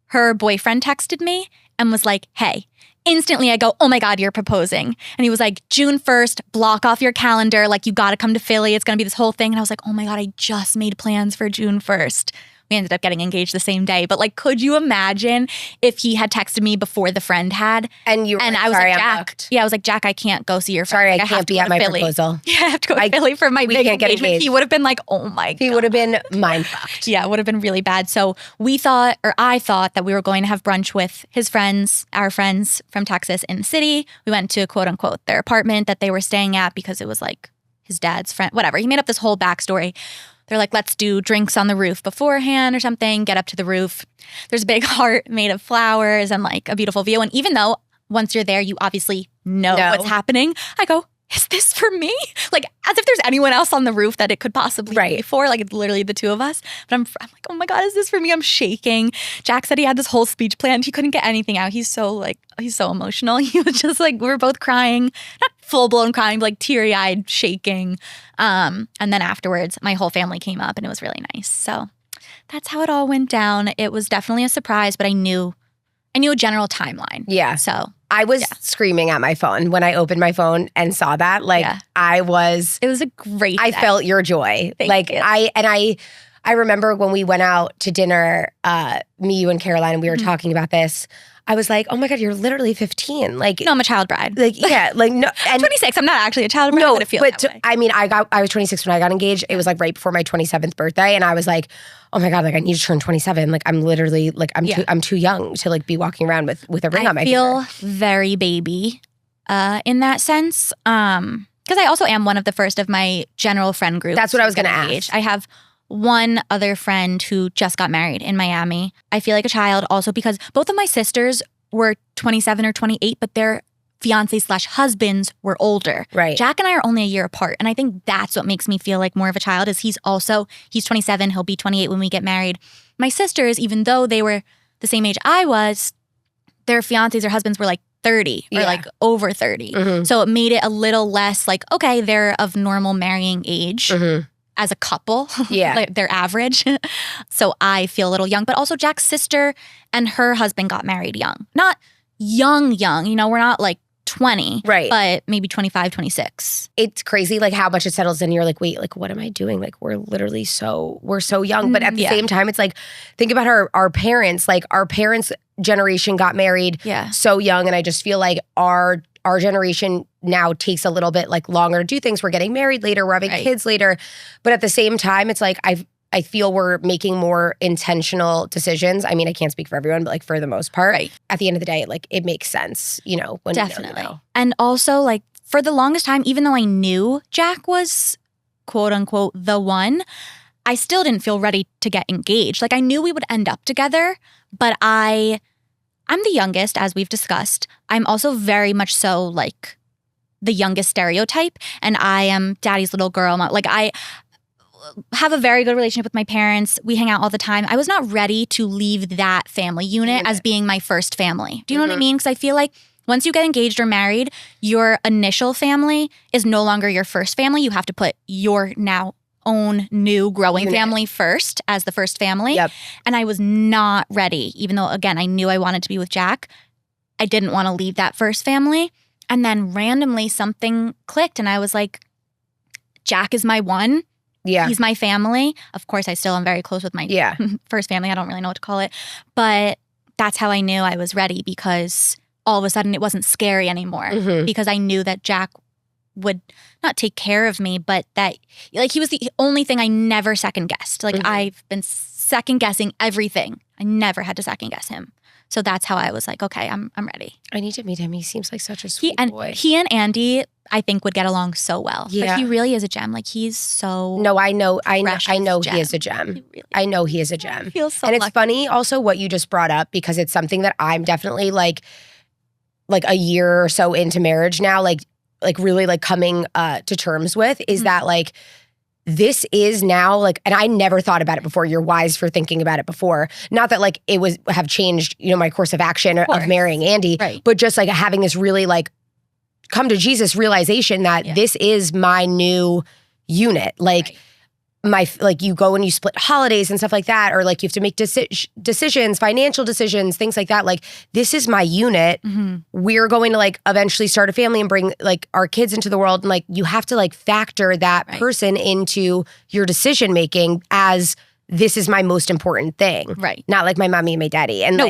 [SPEAKER 1] her boyfriend texted me and was like, hey. Instantly, I go, oh my God, you're proposing. And he was like, June 1st, block off your calendar. Like, you got to come to Philly. It's going to be this whole thing. And I was like, oh my God, I just made plans for June 1st. We ended up getting engaged the same day. But like, could you imagine if he had texted me before the friend had?
[SPEAKER 2] And you were
[SPEAKER 1] and I was
[SPEAKER 2] sorry,
[SPEAKER 1] like,
[SPEAKER 2] I'm
[SPEAKER 1] Jack.
[SPEAKER 2] booked.
[SPEAKER 1] Yeah, I was like, Jack, I can't go see your friend.
[SPEAKER 2] Sorry,
[SPEAKER 1] like,
[SPEAKER 2] I can't be at my
[SPEAKER 1] Philly.
[SPEAKER 2] proposal.
[SPEAKER 1] Yeah, I have to go to Philly for my big engagement. He would have been like, oh my God.
[SPEAKER 2] He would have been mind fucked.
[SPEAKER 1] Yeah, it would have been really bad. So we thought, or I thought, that we were going to have brunch with his friends, our friends from Texas in the city. We went to quote unquote their apartment that they were staying at because it was like his dad's friend, whatever. He made up this whole backstory. They're like, let's do drinks on the roof beforehand or something, get up to the roof. There's a big heart made of flowers and like a beautiful view. And even though once you're there, you obviously know what's happening, I go, is this for me? Like, as if there's anyone else on the roof that it could possibly be for. Like, it's literally the two of us. But I'm like, oh my God, is this for me? I'm shaking. Jack said he had this whole speech planned. He couldn't get anything out. He's so emotional. He was just like, we were both crying. Not full-blown crying, but like teary-eyed, shaking. And then afterwards, my whole family came up and it was really nice. So that's how it all went down. It was definitely a surprise, but I knew a general timeline.
[SPEAKER 2] Yeah.
[SPEAKER 1] So
[SPEAKER 2] I was screaming at my phone when I opened my phone and saw that. Like it was
[SPEAKER 1] a great day.
[SPEAKER 2] I felt your joy.
[SPEAKER 1] Thank you.
[SPEAKER 2] I remember when we went out to dinner, me, you, and Caroline, and we were talking about this. I was like, oh my God, you're literally 15. Like,
[SPEAKER 1] no, I'm a child bride.
[SPEAKER 2] Like, yeah, like no. And
[SPEAKER 1] 26. I'm not actually a child bride, but it feels that way.
[SPEAKER 2] I mean, I was 26 when I got engaged. It was like right before my 27th birthday, and I was like, oh my God, like I need to turn 27. Like I'm literally like I'm too young to like be walking around with a ring on my finger.
[SPEAKER 1] I feel very baby in that sense. Because I also am one of the first of my general friend group.
[SPEAKER 2] That's what I was going to ask.
[SPEAKER 1] I have one other friend who just got married in Miami. I feel like a child also because both of my sisters were 27 or 28, but their fiancés/husbands were older.
[SPEAKER 2] Right.
[SPEAKER 1] Jack and I are only a year apart. And I think that's what makes me feel like more of a child is he's 27, he'll be 28 when we get married. My sisters, even though they were the same age I was, their fiancés or husbands were like 30 or like over 30. Mm-hmm. So it made it a little less like, okay, they're of normal marrying age. Mm-hmm. As a couple, like they're average. So I feel a little young. But also Jack's sister and her husband got married young. Not young, you know, we're not like 20,
[SPEAKER 2] right?
[SPEAKER 1] But maybe 25, 26.
[SPEAKER 2] It's crazy like how much it settles in. You're like, wait, like what am I doing? Like we're so young. But at the same time, it's like, think about our parents. Like our parents' generation got married so young. And I just feel like our generation now takes a little bit like longer to do things. We're getting married later. We're having kids later. But at the same time, it's like I feel we're making more intentional decisions. I mean, I can't speak for everyone, but like for the most part, at the end of the day, like it makes sense, you know, when
[SPEAKER 1] definitely.
[SPEAKER 2] You know.
[SPEAKER 1] And also like for the longest time, even though I knew Jack was quote unquote the one, I still didn't feel ready to get engaged. Like I knew we would end up together, but I'm the youngest, as we've discussed. I'm also very much so like the youngest stereotype, and I am daddy's little girl. Like I have a very good relationship with my parents. We hang out all the time. I was not ready to leave that family unit as being my first family. Do you know what I mean? Because I feel like once you get engaged or married, your initial family is no longer your first family. You have to put your now own new growing family first as the first family. Yep. And I was not ready, even though, again, I knew I wanted to be with Jack. I didn't want to leave that first family. And then randomly something clicked and I was like, Jack is my one. Yeah. He's my family. Of course, I still am very close with my first family. I don't really know what to call it. But that's how I knew I was ready because all of a sudden it wasn't scary anymore because I knew that Jack would not take care of me, but that like he was the only thing I never second guessed. Like I've been second guessing everything. I never had to second guess him. So that's how I was like, okay, I'm ready.
[SPEAKER 2] I need to meet him. He seems like such a sweet boy.
[SPEAKER 1] He and Andy, I think, would get along so well. Yeah. But he really is a gem. Like he's so
[SPEAKER 2] No, I know he is a gem. I know he is a gem.
[SPEAKER 1] I feel so
[SPEAKER 2] and it's
[SPEAKER 1] lucky.
[SPEAKER 2] funny also what you just brought up because it's something that I'm definitely like a year or so into marriage now, like really like coming to terms with is that like this is now like, and I never thought about it before. You're wise for thinking about it before. Not that like it was have changed, you know, my course of action of marrying Andy, but just like having this really like come to Jesus realization that this is my new unit. Like you go and you split holidays and stuff like that, or like you have to make decisions, financial decisions, things like that. Like this is my unit. We're going to like eventually start a family and bring like our kids into the world. And like you have to like factor that person into your decision making as this is my most important thing. Right. Not like my mommy and my daddy. And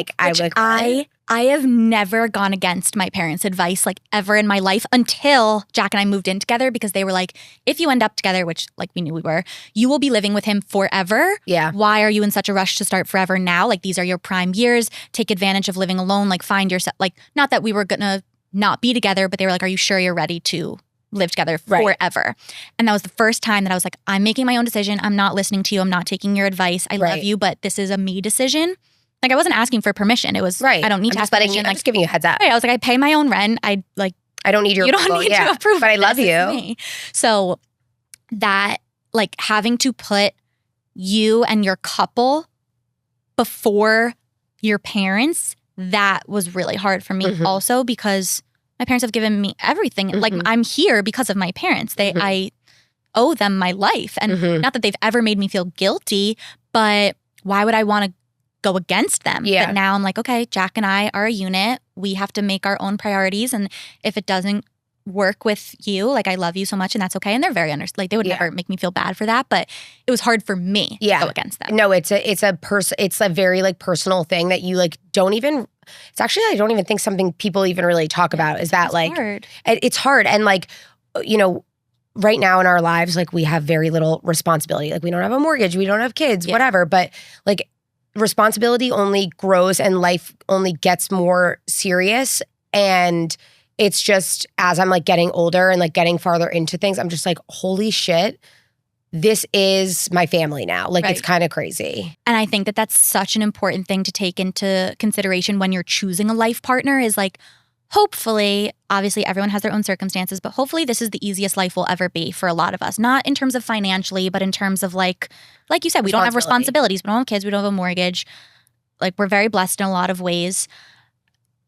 [SPEAKER 1] I have never gone against my parents' advice like ever in my life until Jack and I moved in together because they were like, if you end up together, which like we knew we were, you will be living with him forever. Yeah. Why are you in such a rush to start forever now? Like these are your prime years. Take advantage of living alone. Like find yourself, like not that we were gonna not be together, but they were like, are you sure you're ready to live together forever? And that was the first time that I was like, I'm making my own decision. I'm not listening to you. I'm not taking your advice. I love you, but this is a me decision. Like I wasn't asking for permission. It was I don't need to ask permission.
[SPEAKER 2] I'm just giving you a heads up.
[SPEAKER 1] I was like, I pay my own rent. I
[SPEAKER 2] I don't need your
[SPEAKER 1] You don't
[SPEAKER 2] approval.
[SPEAKER 1] need to approve.
[SPEAKER 2] But I love
[SPEAKER 1] this,
[SPEAKER 2] you.
[SPEAKER 1] it's me. So that like having to put you and your couple before your parents, that was really hard for me also because my parents have given me everything. Like I'm here because of my parents. I owe them my life. And not that they've ever made me feel guilty, but why would I want to go against them?
[SPEAKER 2] Yeah.
[SPEAKER 1] But now I'm like, okay, Jack and I are a unit. We have to make our own priorities. And if it doesn't work with you, like I love you so much and that's okay. And they're very like they would never make me feel bad for that. But it was hard for me to go against them.
[SPEAKER 2] No, it's a very like personal thing that you like don't even, it's actually, I don't even think something people even really talk about is that like,
[SPEAKER 1] hard.
[SPEAKER 2] It's hard. And like, you know, right now in our lives, like we have very little responsibility. Like we don't have a mortgage, we don't have kids, whatever. But like responsibility only grows and life only gets more serious. And it's just as I'm like getting older and like getting farther into things, I'm just like, holy shit, this is my family now. Like it's kind of crazy.
[SPEAKER 1] And I think that that's such an important thing to take into consideration when you're choosing a life partner is like, hopefully, obviously everyone has their own circumstances, but hopefully this is the easiest life will ever be for a lot of us. Not in terms of financially, but in terms of like you said, we don't have responsibilities. We don't have kids. We don't have a mortgage. Like we're very blessed in a lot of ways.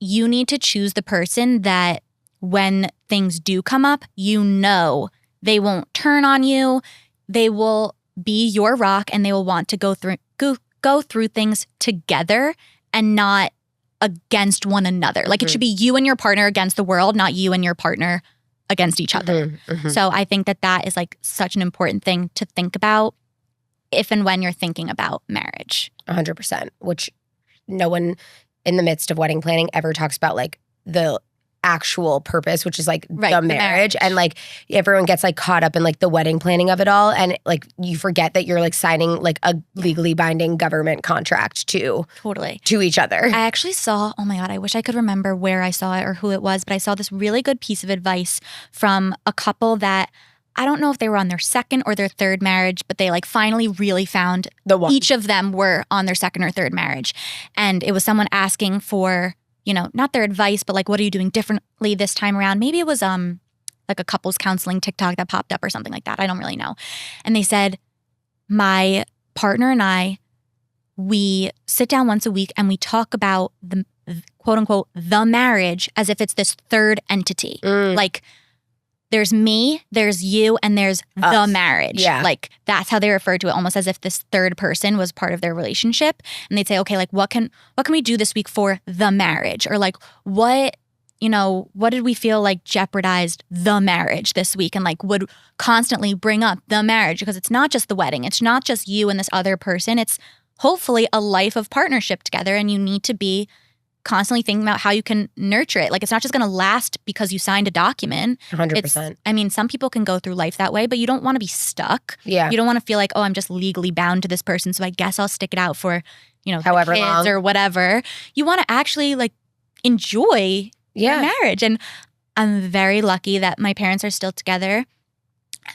[SPEAKER 1] You need to choose the person that when things do come up, you know they won't turn on you. They will be your rock and they will want to go through things together and not against one another. Like it should be you and your partner against the world, not you and your partner against each other. So I think that that is like such an important thing to think about if and when you're thinking about marriage.
[SPEAKER 2] 100%, which no one in the midst of wedding planning ever talks about like the actual purpose, which is like the marriage. And like everyone gets like caught up in like the wedding planning of it all. And like you forget that you're like signing like a legally binding government contract to each other.
[SPEAKER 1] I actually saw, oh my God, I wish I could remember where I saw it or who it was, but I saw this really good piece of advice from a couple that I don't know if they were on their second or their third marriage, but they like finally really found
[SPEAKER 2] the one.
[SPEAKER 1] Each of them were on their second or third marriage. And it was someone asking for, you know, not their advice, but like, what are you doing differently this time around? Maybe it was like a couples counseling TikTok that popped up or something like that. I don't really know. And they said, my partner and I, we sit down once a week and we talk about the quote unquote, the marriage as if it's this third entity. Like, there's me, there's you, and there's the marriage.
[SPEAKER 2] Yeah.
[SPEAKER 1] Like that's how they refer to it, almost as if this third person was part of their relationship. And they'd say, okay, like what can we do this week for the marriage? Or like what did we feel like jeopardized the marriage this week? And like would constantly bring up the marriage because it's not just the wedding. It's not just you and this other person. It's hopefully a life of partnership together. And you need to be constantly thinking about how you can nurture it. Like it's not just going to last because you signed a document.
[SPEAKER 2] 100%.
[SPEAKER 1] I mean, some people can go through life that way, but you don't want to be stuck.
[SPEAKER 2] Yeah.
[SPEAKER 1] You don't want to feel like, oh, I'm just legally bound to this person, so I guess I'll stick it out for, you know,
[SPEAKER 2] however
[SPEAKER 1] kids
[SPEAKER 2] long
[SPEAKER 1] or whatever. You want to actually like enjoy your marriage. And I'm very lucky that my parents are still together.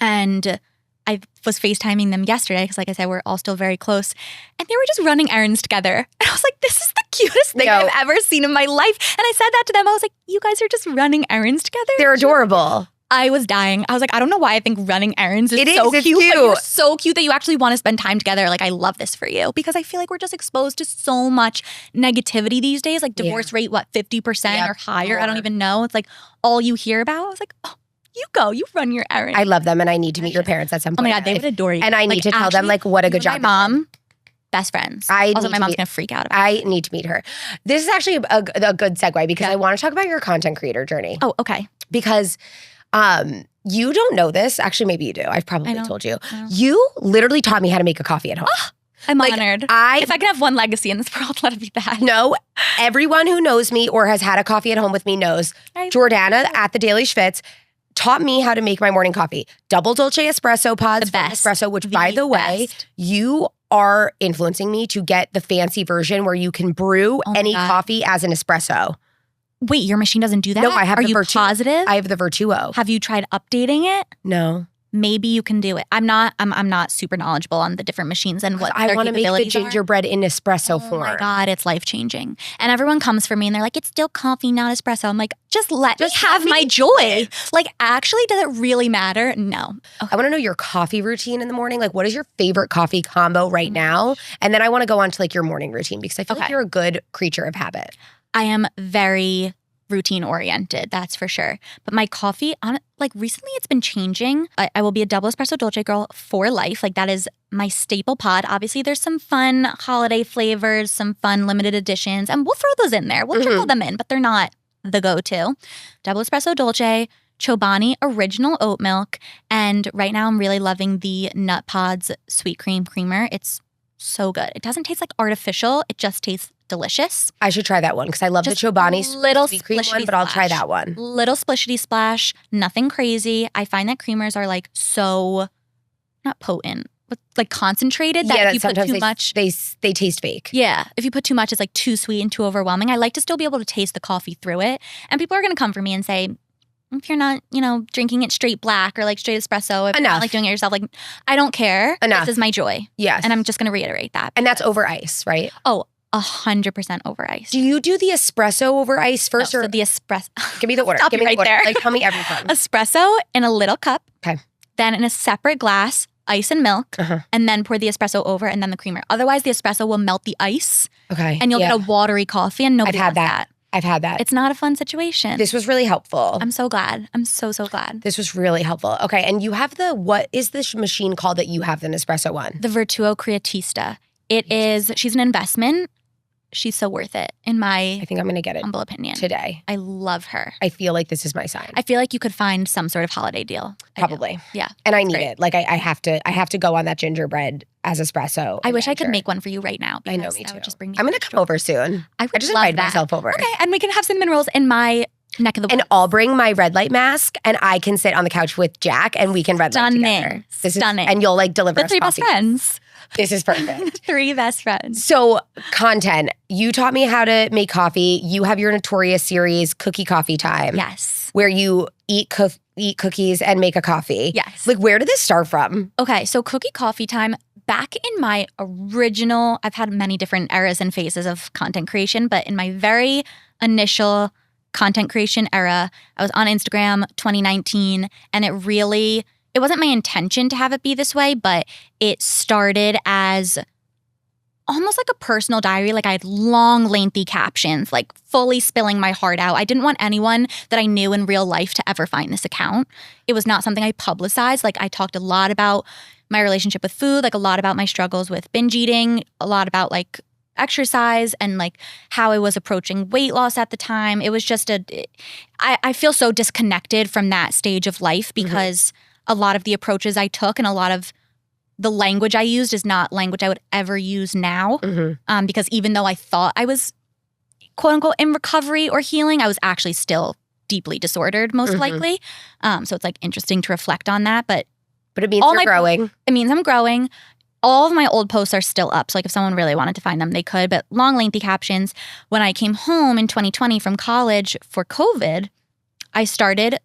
[SPEAKER 1] And I was FaceTiming them yesterday because, like I said, we're all still very close. And they were just running errands together. And I was like, this is the cutest thing I've ever seen in my life. And I said that to them. I was like, you guys are just running errands together?
[SPEAKER 2] They're adorable.
[SPEAKER 1] I was dying. I was like, I don't know why I think running errands is so
[SPEAKER 2] it's
[SPEAKER 1] cute.
[SPEAKER 2] cute.
[SPEAKER 1] But you're so cute that you actually want to spend time together. Like, I love this for you. Because I feel like we're just exposed to so much negativity these days. Like divorce rate, 50% or higher? I don't even know. It's like all you hear about. I was like, oh. You run your errands.
[SPEAKER 2] I love them and I need to meet your parents at some point.
[SPEAKER 1] Oh my God, they would adore you.
[SPEAKER 2] And I need to tell them like what a good job.
[SPEAKER 1] My mom, best friends. Also, my mom's going to freak out about it.
[SPEAKER 2] I need to meet her. This is actually a good segue because I want to talk about your content creator journey.
[SPEAKER 1] Oh, okay.
[SPEAKER 2] Because you don't know this. Actually, maybe you do. I've probably told you. You literally taught me how to make a coffee at home.
[SPEAKER 1] I'm honored. If I can have one legacy in this world, let it be that.
[SPEAKER 2] No, everyone who knows me or has had a coffee at home with me knows Jordanna at the Daily Schvitz taught me how to make my morning coffee. Double dolce espresso pods from Espresso, which by the way, you are influencing me to get the fancy version where you can brew any coffee as an espresso.
[SPEAKER 1] Wait, your machine doesn't do that?
[SPEAKER 2] No, I have
[SPEAKER 1] Are
[SPEAKER 2] the
[SPEAKER 1] you positive?
[SPEAKER 2] I have the Virtuo.
[SPEAKER 1] Have you tried updating it?
[SPEAKER 2] No.
[SPEAKER 1] maybe you can do it. I'm not super knowledgeable on the different machines and what
[SPEAKER 2] I want to make the
[SPEAKER 1] capabilities are.
[SPEAKER 2] gingerbread in espresso form.
[SPEAKER 1] Oh my God, it's life-changing. And everyone comes for me and they're like, it's still coffee, not espresso. I'm like, just let me have my joy. Like, actually, does it really matter? No. Okay.
[SPEAKER 2] I want to know your coffee routine in the morning. Like, what is your favorite coffee combo right now? And then I want to go on to like your morning routine because I feel like you're a good creature of habit.
[SPEAKER 1] I am very routine oriented, that's for sure. But my coffee, recently it's been changing. I will be a double espresso dolce girl for life. Like, that is my staple pod. Obviously, there's some fun holiday flavors, some fun limited editions, and we'll throw those in there. We'll trickle them in, but they're not the go-to. Double espresso dolce, Chobani original oat milk, and right now I'm really loving the Nut Pods sweet cream creamer. It's so good. It doesn't taste like artificial. It just tastes delicious.
[SPEAKER 2] I should try that one because I love
[SPEAKER 1] Just
[SPEAKER 2] the Chobani
[SPEAKER 1] little
[SPEAKER 2] sweet cream one, but I'll try that one.
[SPEAKER 1] Little splishity splash, nothing crazy. I find that creamers are like so, not potent, but like concentrated that if you put too much.
[SPEAKER 2] They taste fake.
[SPEAKER 1] Yeah. If you put too much, it's like too sweet and too overwhelming. I like to still be able to taste the coffee through it. And people are going to come for me and say, if you're not, drinking it straight black or like straight espresso, if you're not like doing it yourself, like, I don't care.
[SPEAKER 2] Enough.
[SPEAKER 1] This is my joy.
[SPEAKER 2] Yes.
[SPEAKER 1] And I'm just going to reiterate that.
[SPEAKER 2] And that's over ice, right?
[SPEAKER 1] Oh, 100% over ice.
[SPEAKER 2] Do you do the espresso over ice first?
[SPEAKER 1] No,
[SPEAKER 2] or
[SPEAKER 1] so the espresso.
[SPEAKER 2] Give me the order.
[SPEAKER 1] Stop
[SPEAKER 2] Give me
[SPEAKER 1] right
[SPEAKER 2] the order.
[SPEAKER 1] there.
[SPEAKER 2] Like, tell me everything.
[SPEAKER 1] Espresso in a little cup.
[SPEAKER 2] Okay.
[SPEAKER 1] Then in a separate glass, ice and milk, and then pour the espresso over and then the creamer. Otherwise, the espresso will melt the ice.
[SPEAKER 2] Okay.
[SPEAKER 1] And you'll get a watery coffee, and nobody wants that.
[SPEAKER 2] I've had that.
[SPEAKER 1] It's not a fun situation.
[SPEAKER 2] This was really helpful.
[SPEAKER 1] I'm so glad. I'm so glad.
[SPEAKER 2] This was really helpful. Okay, and you have what is this machine called that you have the Nespresso one?
[SPEAKER 1] The Virtuo Creatista. She's an investment. She's so worth it, in my
[SPEAKER 2] I think I'm going to get it
[SPEAKER 1] humble opinion.
[SPEAKER 2] Today.
[SPEAKER 1] I love her.
[SPEAKER 2] I feel like this is my sign.
[SPEAKER 1] I feel like you could find some sort of holiday deal.
[SPEAKER 2] Probably.
[SPEAKER 1] Yeah.
[SPEAKER 2] And I need it. Like, I have to go on that gingerbread as espresso.
[SPEAKER 1] I wish I could make one for you right now.
[SPEAKER 2] I know, me too.
[SPEAKER 1] Would just bring me
[SPEAKER 2] I'm going to come over soon.
[SPEAKER 1] I
[SPEAKER 2] just
[SPEAKER 1] love
[SPEAKER 2] invited
[SPEAKER 1] that.
[SPEAKER 2] myself over.
[SPEAKER 1] Okay, and we can have cinnamon rolls in my neck of the woods.
[SPEAKER 2] And I'll bring my red light mask and I can sit on the couch with Jack and we can red light together.
[SPEAKER 1] Stunning.
[SPEAKER 2] And you'll like deliver
[SPEAKER 1] the
[SPEAKER 2] us
[SPEAKER 1] three
[SPEAKER 2] coffee.
[SPEAKER 1] best friends.
[SPEAKER 2] This is perfect.
[SPEAKER 1] 3 best friends.
[SPEAKER 2] So, content. You taught me how to make coffee. You have your notorious series, Cookie Coffee Time.
[SPEAKER 1] Yes.
[SPEAKER 2] Where you eat cookies and make a coffee.
[SPEAKER 1] Yes.
[SPEAKER 2] Like, where did this start from?
[SPEAKER 1] Okay, so Cookie Coffee Time, back in my original, I've had many different eras and phases of content creation, but in my very initial content creation era, I was on Instagram 2019, and it wasn't my intention to have it be this way, but it started as almost like a personal diary. Like, I had long, lengthy captions, like fully spilling my heart out. I didn't want anyone that I knew in real life to ever find this account. It was not something I publicized. Like, I talked a lot about my relationship with food, like a lot about my struggles with binge eating, a lot about like exercise and like how I was approaching weight loss at the time. It was just I feel so disconnected from that stage of life because a lot of the approaches I took and a lot of the language I used is not language I would ever use now. Because even though I thought I was quote unquote in recovery or healing, I was actually still deeply disordered, most likely. So it's like interesting to reflect on that. But
[SPEAKER 2] it means you're growing.
[SPEAKER 1] It means I'm growing. All of my old posts are still up. So like if someone really wanted to find them, they could. But long, lengthy captions. When I came home in 2020 from college for COVID, I started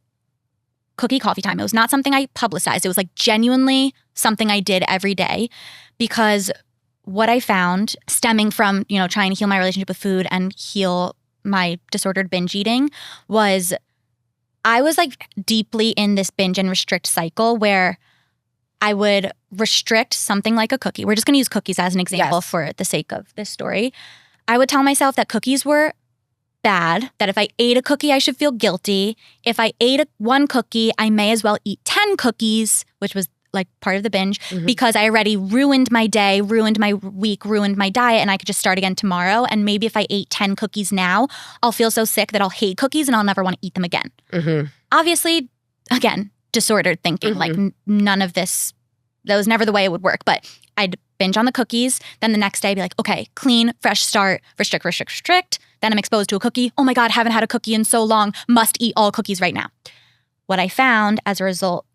[SPEAKER 1] Cookie Coffee Time. It was not something I publicized. It was like genuinely something I did every day because what I found stemming from, trying to heal my relationship with food and heal my disordered binge eating was I was like deeply in this binge and restrict cycle where I would restrict something like a cookie. We're just going to use cookies as an example for the sake of this story. I would tell myself that cookies were bad, that if I ate a cookie, I should feel guilty. If I ate one cookie, I may as well eat 10 cookies, which was like part of the binge, because I already ruined my day, ruined my week, ruined my diet, and I could just start again tomorrow. And maybe if I ate 10 cookies now, I'll feel so sick that I'll hate cookies and I'll never want to eat them again. Obviously, again, disordered thinking, like none of this, that was never the way it would work. But I'd binge on the cookies. Then the next day I'd be like, okay, clean, fresh start, restrict, restrict, restrict. Then I'm exposed to a cookie. Oh my God, haven't had a cookie in so long. Must eat all cookies right now. What I found as a result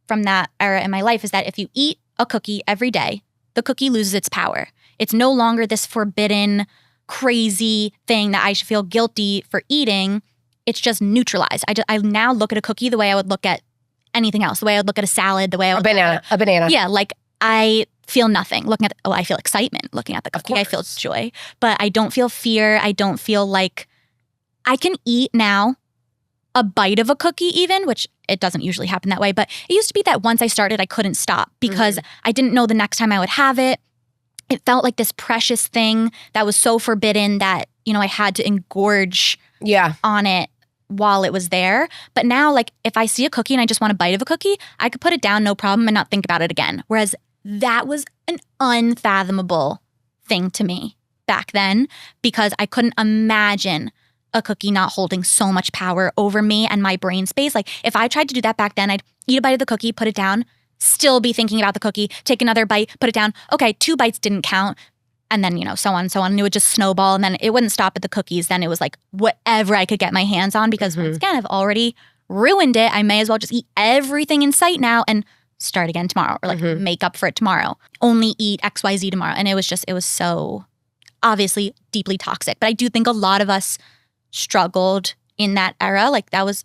[SPEAKER 1] from that era in my life is that if you eat a cookie every day, the cookie loses its power. It's no longer this forbidden, crazy thing that I should feel guilty for eating. It's just neutralized. I now look at a cookie the way I would look at anything else. The way I would look at a salad, the way I would
[SPEAKER 2] A banana.
[SPEAKER 1] Yeah, like I feel nothing looking at I feel excitement looking at the cookie. I feel joy, but I don't feel fear. I don't feel like I can eat now a bite of a cookie even, which it doesn't usually happen that way. But it used to be that once I started, I couldn't stop because I didn't know the next time I would have it. It felt like this precious thing that was so forbidden that, I had to engorge on it while it was there. But now, like, if I see a cookie and I just want a bite of a cookie, I could put it down, no problem, and not think about it again. Whereas that was an unfathomable thing to me back then because I couldn't imagine a cookie not holding so much power over me and my brain space. Like if I tried to do that back then, I'd eat a bite of the cookie, put it down, still be thinking about the cookie, take another bite, put it down. Okay, 2 bites didn't count. And then, so on and so on. And it would just snowball. And then it wouldn't stop at the cookies. Then it was like whatever I could get my hands on because once again, I've already ruined it. I may as well just eat everything in sight now and start again tomorrow or like make up for it tomorrow. Only eat XYZ tomorrow. And it was so obviously deeply toxic. But I do think a lot of us struggled in that era. Like that was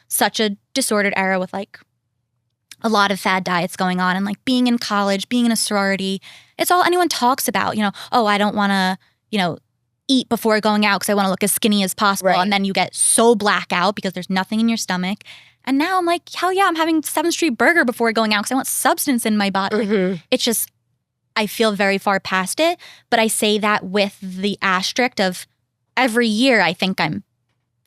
[SPEAKER 1] such a disordered era with like a lot of fad diets going on and like being in college, being in a sorority. It's all anyone talks about, I don't want to, eat before going out because I want to look as skinny as possible. Right. And then you get so blackout because there's nothing in your stomach. And now I'm like, hell yeah, I'm having 7th Street burger before going out because I want substance in my body. Like, it's just, I feel very far past it. But I say that with the asterisk of every year I think I'm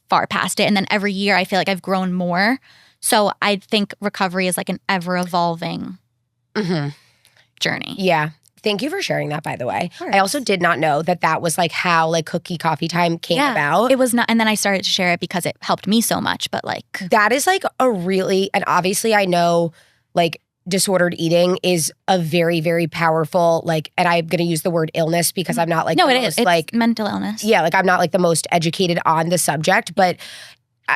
[SPEAKER 1] far past it. And then every year I feel like I've grown more. So I think recovery is like an ever-evolving journey.
[SPEAKER 2] Yeah. Thank you for sharing that, by the way. I also did not know that was like how like cookie coffee time came about.
[SPEAKER 1] It was not, and then I started to share it because it helped me so much. But like
[SPEAKER 2] that is like and obviously I know like disordered eating is a very, very powerful, like, and I'm going to use the word illness because I'm not like,
[SPEAKER 1] no, it is. It's like mental illness.
[SPEAKER 2] Yeah. Like I'm not like the most educated on the subject, but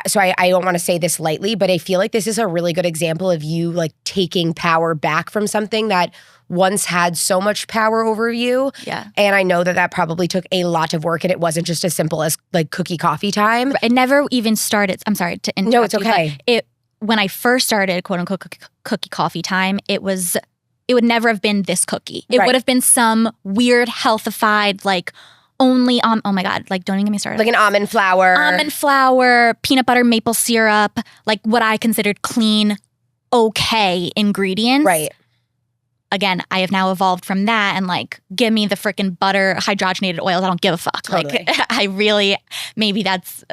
[SPEAKER 2] so I don't want to say this lightly, but I feel like this is a really good example of you like taking power back from something that once had so much power over you.
[SPEAKER 1] Yeah.
[SPEAKER 2] And I know that probably took a lot of work and it wasn't just as simple as like cookie coffee time.
[SPEAKER 1] It never even started. I'm sorry to interrupt.
[SPEAKER 2] No, it's okay.
[SPEAKER 1] When I first started quote unquote cookie coffee time, it would never have been this cookie. It would have been some weird healthified like only oh my God, like don't even get me started.
[SPEAKER 2] Like an almond flour,
[SPEAKER 1] peanut butter, maple syrup, like what I considered clean, okay ingredients.
[SPEAKER 2] Right.
[SPEAKER 1] Again, I have now evolved from that and like give me the freaking butter, hydrogenated oils. I don't give a fuck.
[SPEAKER 2] Totally.
[SPEAKER 1] Like I really, maybe that's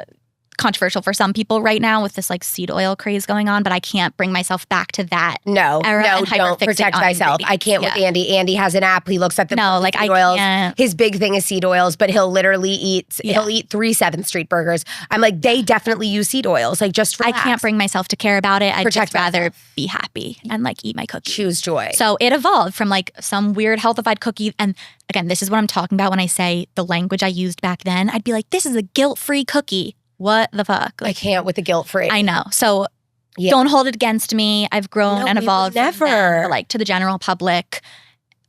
[SPEAKER 1] controversial for some people right now with this like seed oil craze going on, but I can't bring myself back to that era.
[SPEAKER 2] No, don't protect thyself. I can't with Andy. Andy has an app. He looks at the seed oils.
[SPEAKER 1] Can't.
[SPEAKER 2] His big thing is seed oils, but he'll literally he'll eat 3 7th Street burgers. I'm like, they definitely use seed oils. Like just relax.
[SPEAKER 1] I can't bring myself to care about it. I'd just rather
[SPEAKER 2] myself.
[SPEAKER 1] be happy and like eat my cookie.
[SPEAKER 2] Choose joy.
[SPEAKER 1] So it evolved from like some weird healthified cookie. And again, this is what I'm talking about when I say the language I used back then. I'd be like, this is a guilt-free cookie. What the fuck?
[SPEAKER 2] Like, I can't with the guilt-free.
[SPEAKER 1] I know. So don't hold it against me. I've grown and evolved.
[SPEAKER 2] Never.
[SPEAKER 1] Like to the general public,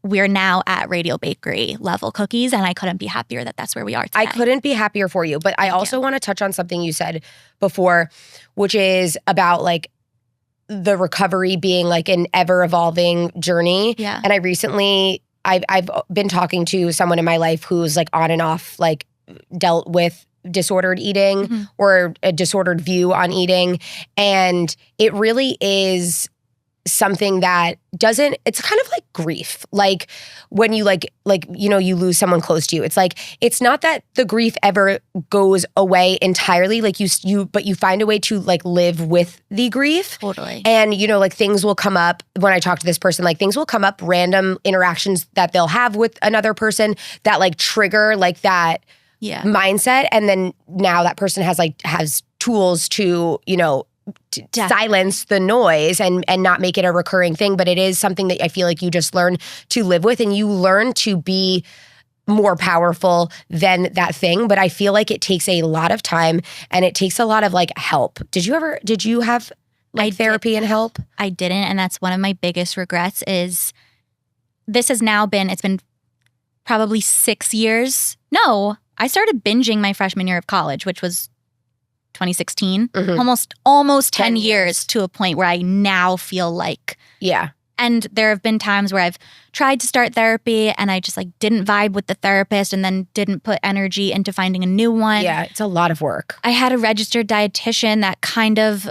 [SPEAKER 1] we're now at Radio Bakery level cookies, and I couldn't be happier that that's where we are today.
[SPEAKER 2] I couldn't be happier for you. But I also want to touch on something you said before, which is about like the recovery being like an ever-evolving journey.
[SPEAKER 1] Yeah.
[SPEAKER 2] And I've been talking to someone in my life who's like on and off like dealt with disordered eating or a disordered view on eating. And it really is something that it's kind of like grief. Like when you you lose someone close to you. It's like, it's not that the grief ever goes away entirely. Like but you find a way to like live with the grief.
[SPEAKER 1] Totally.
[SPEAKER 2] And like things will come up when I talk to this person, like things will come up, random interactions that they'll have with another person that like trigger like that mindset. And then now that person has tools to, silence the noise and not make it a recurring thing. But it is something that I feel like you just learn to live with, and you learn to be more powerful than that thing. But I feel like it takes a lot of time and it takes a lot of like help. Did you have like therapy and help?
[SPEAKER 1] I didn't. And that's one of my biggest regrets is it's been probably 6 years. No, I started binging my freshman year of college, which was 2016, almost 10 years to a point where I now feel like.
[SPEAKER 2] Yeah.
[SPEAKER 1] And there have been times where I've tried to start therapy and I just like didn't vibe with the therapist and then didn't put energy into finding a new one.
[SPEAKER 2] Yeah, it's a lot of work.
[SPEAKER 1] I had a registered dietitian that kind of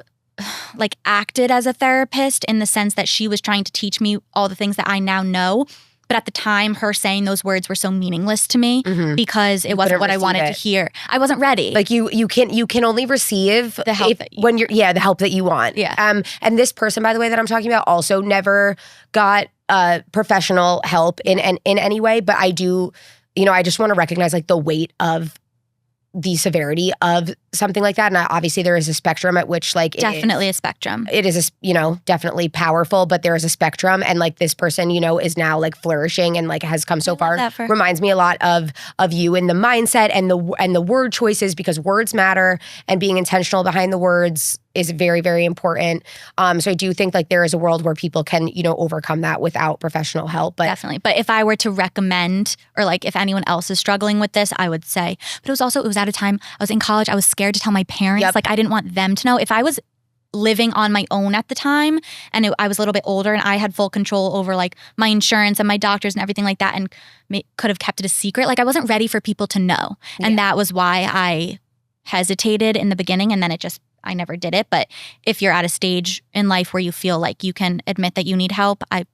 [SPEAKER 1] like acted as a therapist in the sense that she was trying to teach me all the things that I now know. But at the time, her saying those words were so meaningless to me because it wasn't what I wanted to hear. I wasn't ready.
[SPEAKER 2] Like you can only receive
[SPEAKER 1] the help
[SPEAKER 2] the help that you want.
[SPEAKER 1] Yeah.
[SPEAKER 2] And this person, by the way, that I'm talking about, also never got professional help in any way. But I do, I just want to recognize like the weight of the severity of something like that. And obviously there is a spectrum at which like
[SPEAKER 1] definitely a spectrum.
[SPEAKER 2] It is, definitely powerful, but there is a spectrum. And like this person, is now like flourishing and like has come so far. Reminds me a lot of you in the mindset and the word choices, because words matter and being intentional behind the words is very, very important. So I do think like there is a world where people can, overcome that without professional help. But
[SPEAKER 1] definitely. But if I were to recommend, or like if anyone else is struggling with this, I would say, but it was at a time I was in college. I was scared to tell my parents. Yep. Like I didn't want them to know. If I was living on my own at the time and I was a little bit older and I had full control over like my insurance and my doctors and everything like that and could have kept it a secret, like I wasn't ready for people to know. And that was why I hesitated in the beginning, and then I never did it. But if you're at a stage in life where you feel like you can admit that you need help, I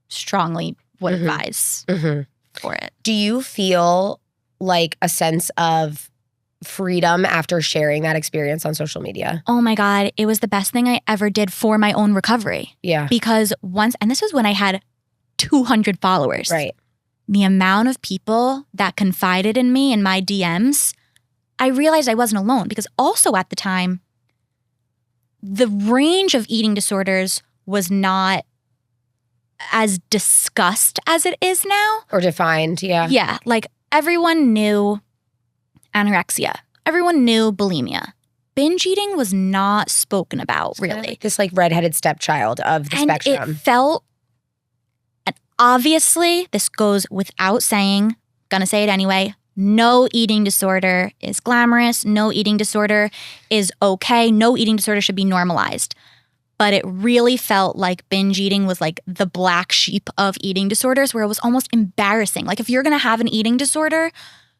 [SPEAKER 1] strongly would advise for it.
[SPEAKER 2] Do you feel like a sense of freedom after sharing that experience on social media?
[SPEAKER 1] Oh my God, it was the best thing I ever did for my own recovery.
[SPEAKER 2] Yeah.
[SPEAKER 1] Because and this was when I had 200 followers.
[SPEAKER 2] Right.
[SPEAKER 1] The amount of people that confided in me in my DMs, I realized I wasn't alone, because also at the time, the range of eating disorders was not as discussed as it is now.
[SPEAKER 2] Or defined, yeah.
[SPEAKER 1] Yeah, like everyone knew anorexia. Everyone knew bulimia. Binge eating was not spoken about, really.
[SPEAKER 2] Like this like redheaded stepchild of the spectrum.
[SPEAKER 1] It felt, and obviously this goes without saying, gonna say it anyway, no eating disorder is glamorous. No eating disorder is okay. No eating disorder should be normalized. But it really felt like binge eating was like the black sheep of eating disorders, where it was almost embarrassing. Like if you're going to have an eating disorder,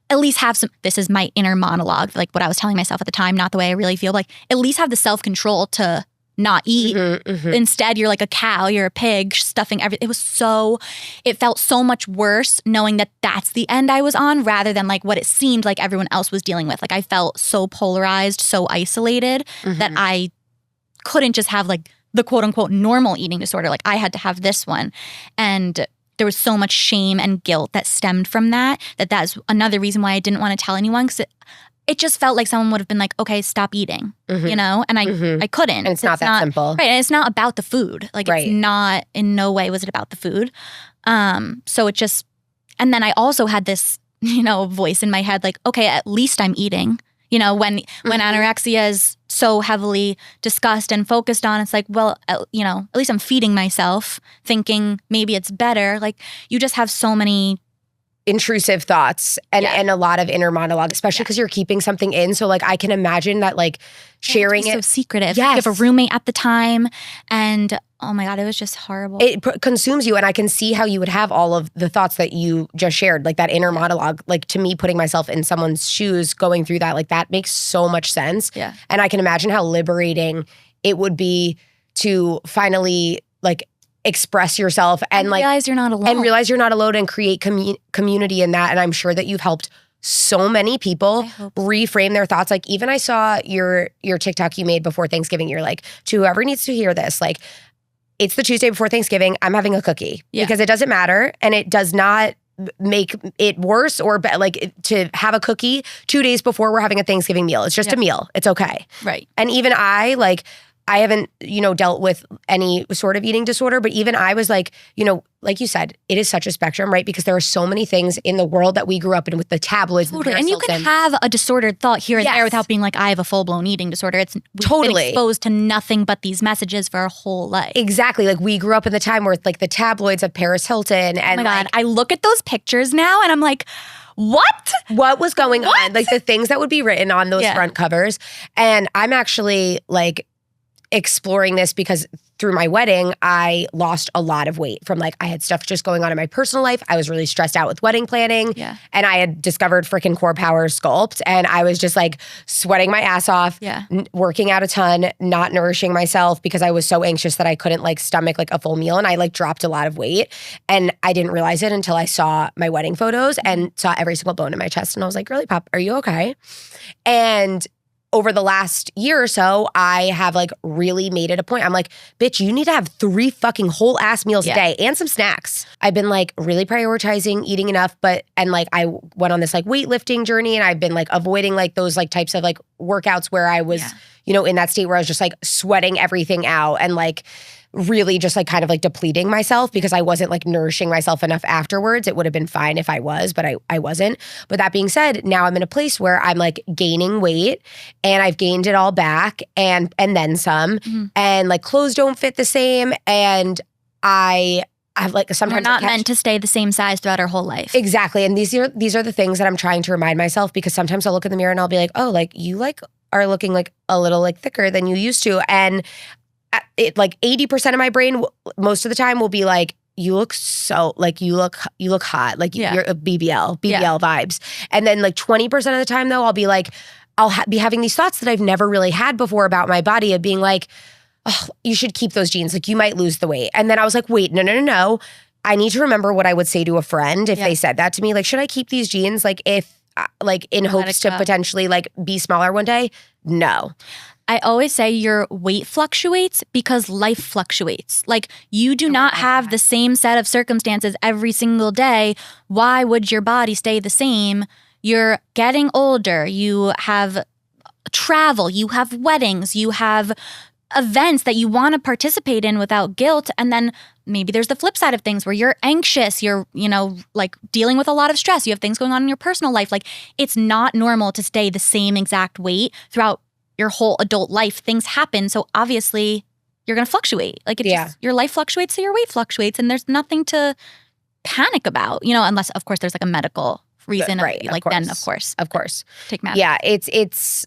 [SPEAKER 1] at least have some, this is my inner monologue, like what I was telling myself at the time, not the way I really feel, like at least have the self-control to not eat. Instead, you're like a cow, you're a pig, stuffing everything. It felt so much worse knowing that that's the end I was on, rather than like what it seemed like everyone else was dealing with. Like I felt so polarized, so isolated that I couldn't just have like the quote unquote normal eating disorder. Like I had to have this one. And there was so much shame and guilt that stemmed from that's another reason why I didn't want to tell anyone, because it just felt like someone would have been like, okay, stop eating, And I couldn't.
[SPEAKER 2] And it's not that simple.
[SPEAKER 1] Right, and it's not about the food. Like it's not, in no way was it about the food. So it just, and then I also had this, voice in my head like, okay, at least I'm eating. When anorexia is so heavily discussed and focused on, it's like, well, at least I'm feeding myself, thinking maybe it's better. Like you just have so many
[SPEAKER 2] intrusive thoughts and a lot of inner monologue, especially because you're keeping something in. So like I can imagine that like sharing it.
[SPEAKER 1] So secretive.
[SPEAKER 2] Yes.
[SPEAKER 1] You have a roommate at the time, and oh my God, it was just horrible.
[SPEAKER 2] It consumes you, and I can see how you would have all of the thoughts that you just shared, like that inner monologue. Like to me, putting myself in someone's shoes, going through that, like that makes so much sense.
[SPEAKER 1] Yeah.
[SPEAKER 2] And I can imagine how liberating it would be to finally like express yourself and like
[SPEAKER 1] realize you're not alone,
[SPEAKER 2] and create community in that. And I'm sure that you've helped so many people reframe their thoughts. Like even I saw your TikTok you made before Thanksgiving. You're like, to whoever needs to hear this, like it's the Tuesday before Thanksgiving. I'm having a cookie because it doesn't matter, and it does not make it worse or like to have a cookie 2 days before we're having a Thanksgiving meal. It's just a meal. It's okay.
[SPEAKER 1] Right.
[SPEAKER 2] And even I haven't, dealt with any sort of eating disorder, but even I was like, like you said, it is such a spectrum, right? Because there are so many things in the world that we grew up in with the tabloids.
[SPEAKER 1] Totally. And you can have a disordered thought here and there without being like, I have a full-blown eating disorder. We've been exposed to nothing but these messages for our whole life.
[SPEAKER 2] Exactly. Like we grew up in the time where like the tabloids of Paris Hilton and
[SPEAKER 1] oh my God, I look at those pictures now and I'm like,
[SPEAKER 2] what was going on, like the things that would be written on those front covers. And I'm actually like exploring this because through my wedding, I lost a lot of weight from like, I had stuff just going on in my personal life. I was really stressed out with wedding planning and I had discovered freaking Core Power Sculpt and I was just like sweating my ass off, working out a ton, not nourishing myself because I was so anxious that I couldn't like stomach like a full meal and I like dropped a lot of weight and I didn't realize it until I saw my wedding photos and saw every single bone in my chest and I was like, girly pop, are you okay? And over the last year or so, I have like really made it a point. I'm like, bitch, you need to have 3 fucking whole ass meals a day and some snacks. I've been like really prioritizing eating enough, and like I went on this like weightlifting journey and I've been like avoiding like those like types of like workouts where I was, you know, in that state where I was just like sweating everything out and like really just like kind of like depleting myself because I wasn't like nourishing myself enough afterwards. It would have been fine if I was, but I wasn't. But that being said, now I'm in a place where I'm like gaining weight and I've gained it all back and then some. And like clothes don't fit the same. And I've like sometimes
[SPEAKER 1] we're not meant to stay the same size throughout our whole life.
[SPEAKER 2] Exactly. And these are the things that I'm trying to remind myself because sometimes I'll look in the mirror and I'll be like, oh, like you like are looking like a little like thicker than you used to. And it like 80% of my brain most of the time will be like, you look so like you look hot, like you're a BBL vibes. And then like 20% of the time though, I'll be like, I'll be having these thoughts that I've never really had before about my body of being like, oh, you should keep those jeans. Like you might lose the weight. And then I was like, wait, no. I need to remember what I would say to a friend if they said that to me. Like, should I keep these jeans? Like if like in hopes to potentially like be smaller one day? No.
[SPEAKER 1] I always say your weight fluctuates because life fluctuates. Like you do not have the same set of circumstances every single day. Why would your body stay the same? You're getting older. You have travel. You have weddings. You have events that you want to participate in without guilt. And then maybe there's the flip side of things where you're anxious. You're, you know, like dealing with a lot of stress. You have things going on in your personal life. Like it's not normal to stay the same exact weight throughout your whole adult life. Things happen. So obviously you're going to fluctuate. Like it just, your life fluctuates, so your weight fluctuates. And there's nothing to panic about, you know, unless of course there's like a medical reason.
[SPEAKER 2] Right.
[SPEAKER 1] Like then of course. Take math.
[SPEAKER 2] Yeah. It's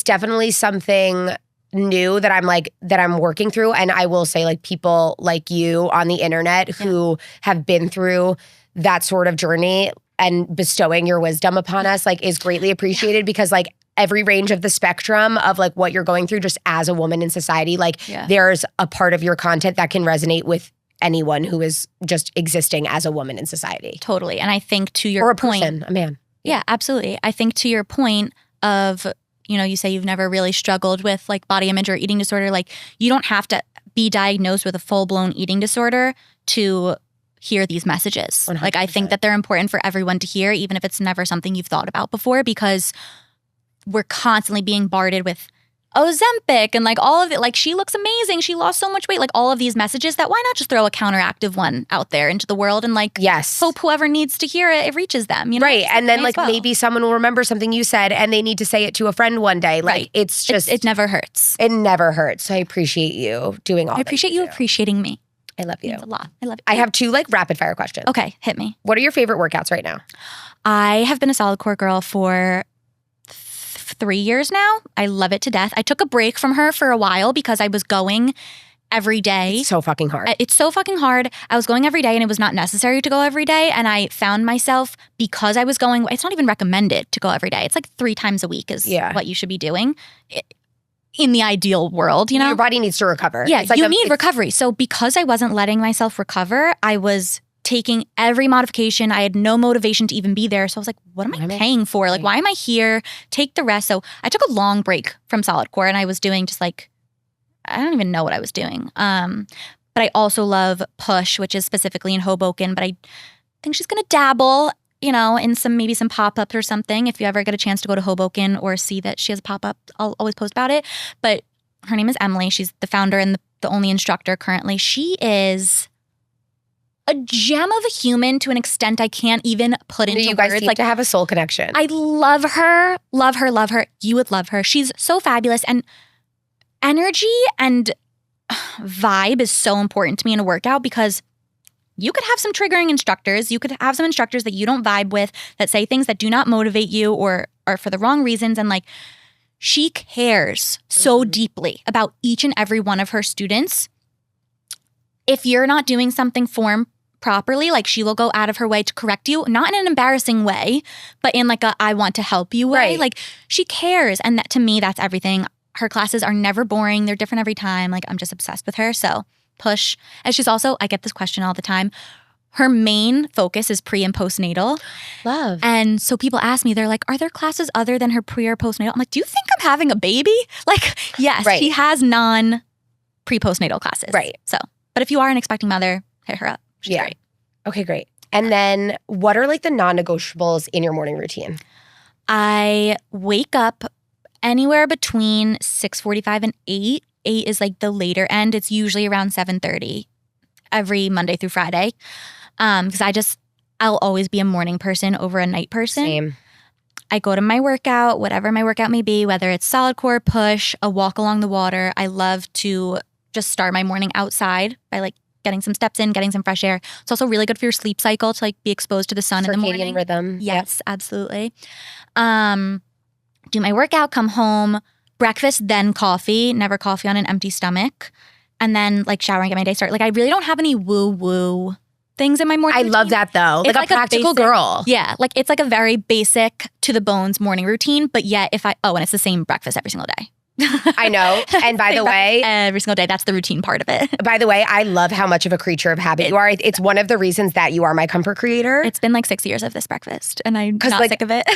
[SPEAKER 2] definitely something new that I'm working through. And I will say like people like you on the internet who have been through that sort of journey and bestowing your wisdom upon us like is greatly appreciated because like every range of the spectrum of like what you're going through just as a woman in society, like there's a part of your content that can resonate with anyone who is just existing as a woman in society.
[SPEAKER 1] Totally. And I think to your point,
[SPEAKER 2] person, a man.
[SPEAKER 1] Yeah, absolutely. I think to your point of, you know, you say you've never really struggled with like body image or eating disorder. Like you don't have to be diagnosed with a full-blown eating disorder to hear these messages.
[SPEAKER 2] 100%.
[SPEAKER 1] Like I think that they're important for everyone to hear, even if it's never something you've thought about before, because we're constantly being bombarded with Ozempic and like all of it. Like she looks amazing. She lost so much weight. Like all of these messages that why not just throw a counteractive one out there into the world and like hope whoever needs to hear it reaches them. You know?
[SPEAKER 2] Right. And then like maybe someone will remember something you said and they need to say it to a friend one day. Like it's just.
[SPEAKER 1] It never hurts.
[SPEAKER 2] It never hurts. So I appreciate you doing all
[SPEAKER 1] I appreciate you appreciating me.
[SPEAKER 2] I love you.
[SPEAKER 1] It means a lot. I love you.
[SPEAKER 2] I have 2 like rapid fire questions.
[SPEAKER 1] Okay. Hit me.
[SPEAKER 2] What are your favorite workouts right now?
[SPEAKER 1] I have been a solid core girl for 3 years now. I love it to death. I took a break from her for a while because I was going every day.
[SPEAKER 2] It's so fucking hard.
[SPEAKER 1] It's so fucking hard. I was going every day and it was not necessary to go every day. And I found myself, because I was going, it's not even recommended to go every day. It's like 3 times a week is what you should be doing. In the ideal world, you know?
[SPEAKER 2] Your body needs to recover.
[SPEAKER 1] Yeah, you need recovery. So because I wasn't letting myself recover, I was taking every modification. I had no motivation to even be there. So I was like, what am I paying for? Like, why am I here? Take the rest. So I took a long break from solid core and I was doing just like, I don't even know what I was doing. But I also love push, which is specifically in Hoboken. But I think she's going to dabble, you know, in maybe some pop-ups or something. If you ever get a chance to go to Hoboken or see that she has a pop-up, I'll always post about it. But her name is Emily. She's the founder and the only instructor currently. She is a gem of a human to an extent I can't even put into words.
[SPEAKER 2] You guys seem to have a soul connection.
[SPEAKER 1] I love her, love her, love her. You would love her. She's so fabulous. And energy and vibe is so important to me in a workout because you could have some triggering instructors. You could have some instructors that you don't vibe with, that say things that do not motivate you or are for the wrong reasons. And like, she cares so deeply about each and every one of her students. If you're not doing something form properly, like she will go out of her way to correct you, not in an embarrassing way, but in like a I want to help you way.
[SPEAKER 2] Right.
[SPEAKER 1] Like she cares. And that, to me, that's everything. Her classes are never boring. They're different every time. Like I'm just obsessed with her. So push. And she's also, I get this question all the time. Her main focus is pre and postnatal.
[SPEAKER 2] Love.
[SPEAKER 1] And so people ask me, they're like, are there classes other than her pre or postnatal? I'm like, do you think I'm having a baby? Like, yes, she has non-pre postnatal classes.
[SPEAKER 2] Right.
[SPEAKER 1] So, but if you are an expecting mother, hit her up. She's great.
[SPEAKER 2] Okay, great. And then what are like the non-negotiables in your morning routine?
[SPEAKER 1] I wake up anywhere between 6:45 and 8. 8 is like the later end. It's usually around 7:30 every Monday through Friday. Because I'll always be a morning person over a night person.
[SPEAKER 2] Same.
[SPEAKER 1] I go to my workout, whatever my workout may be, whether it's solid core, push, a walk along the water. I love to just start my morning outside by like getting some steps in, getting some fresh air. It's also really good for your sleep cycle to like be exposed to the sun in the morning.
[SPEAKER 2] Circadian rhythm.
[SPEAKER 1] Yes, absolutely. Do my workout, come home, breakfast, then coffee. Never coffee on an empty stomach. And then like shower and get my day started. Like I really don't have any woo-woo things in my morning routine.
[SPEAKER 2] love that though. Like a practical girl.
[SPEAKER 1] Yeah, like it's like a very basic to the bones morning routine. But yet and it's the same breakfast every single day.
[SPEAKER 2] I know. And by the way,
[SPEAKER 1] every single day, that's the routine part of it.
[SPEAKER 2] By the way, I love how much of a creature of habit you are. It's one of the reasons that you are my comfort creator.
[SPEAKER 1] It's been like 6 years of this breakfast and I'm not sick of it.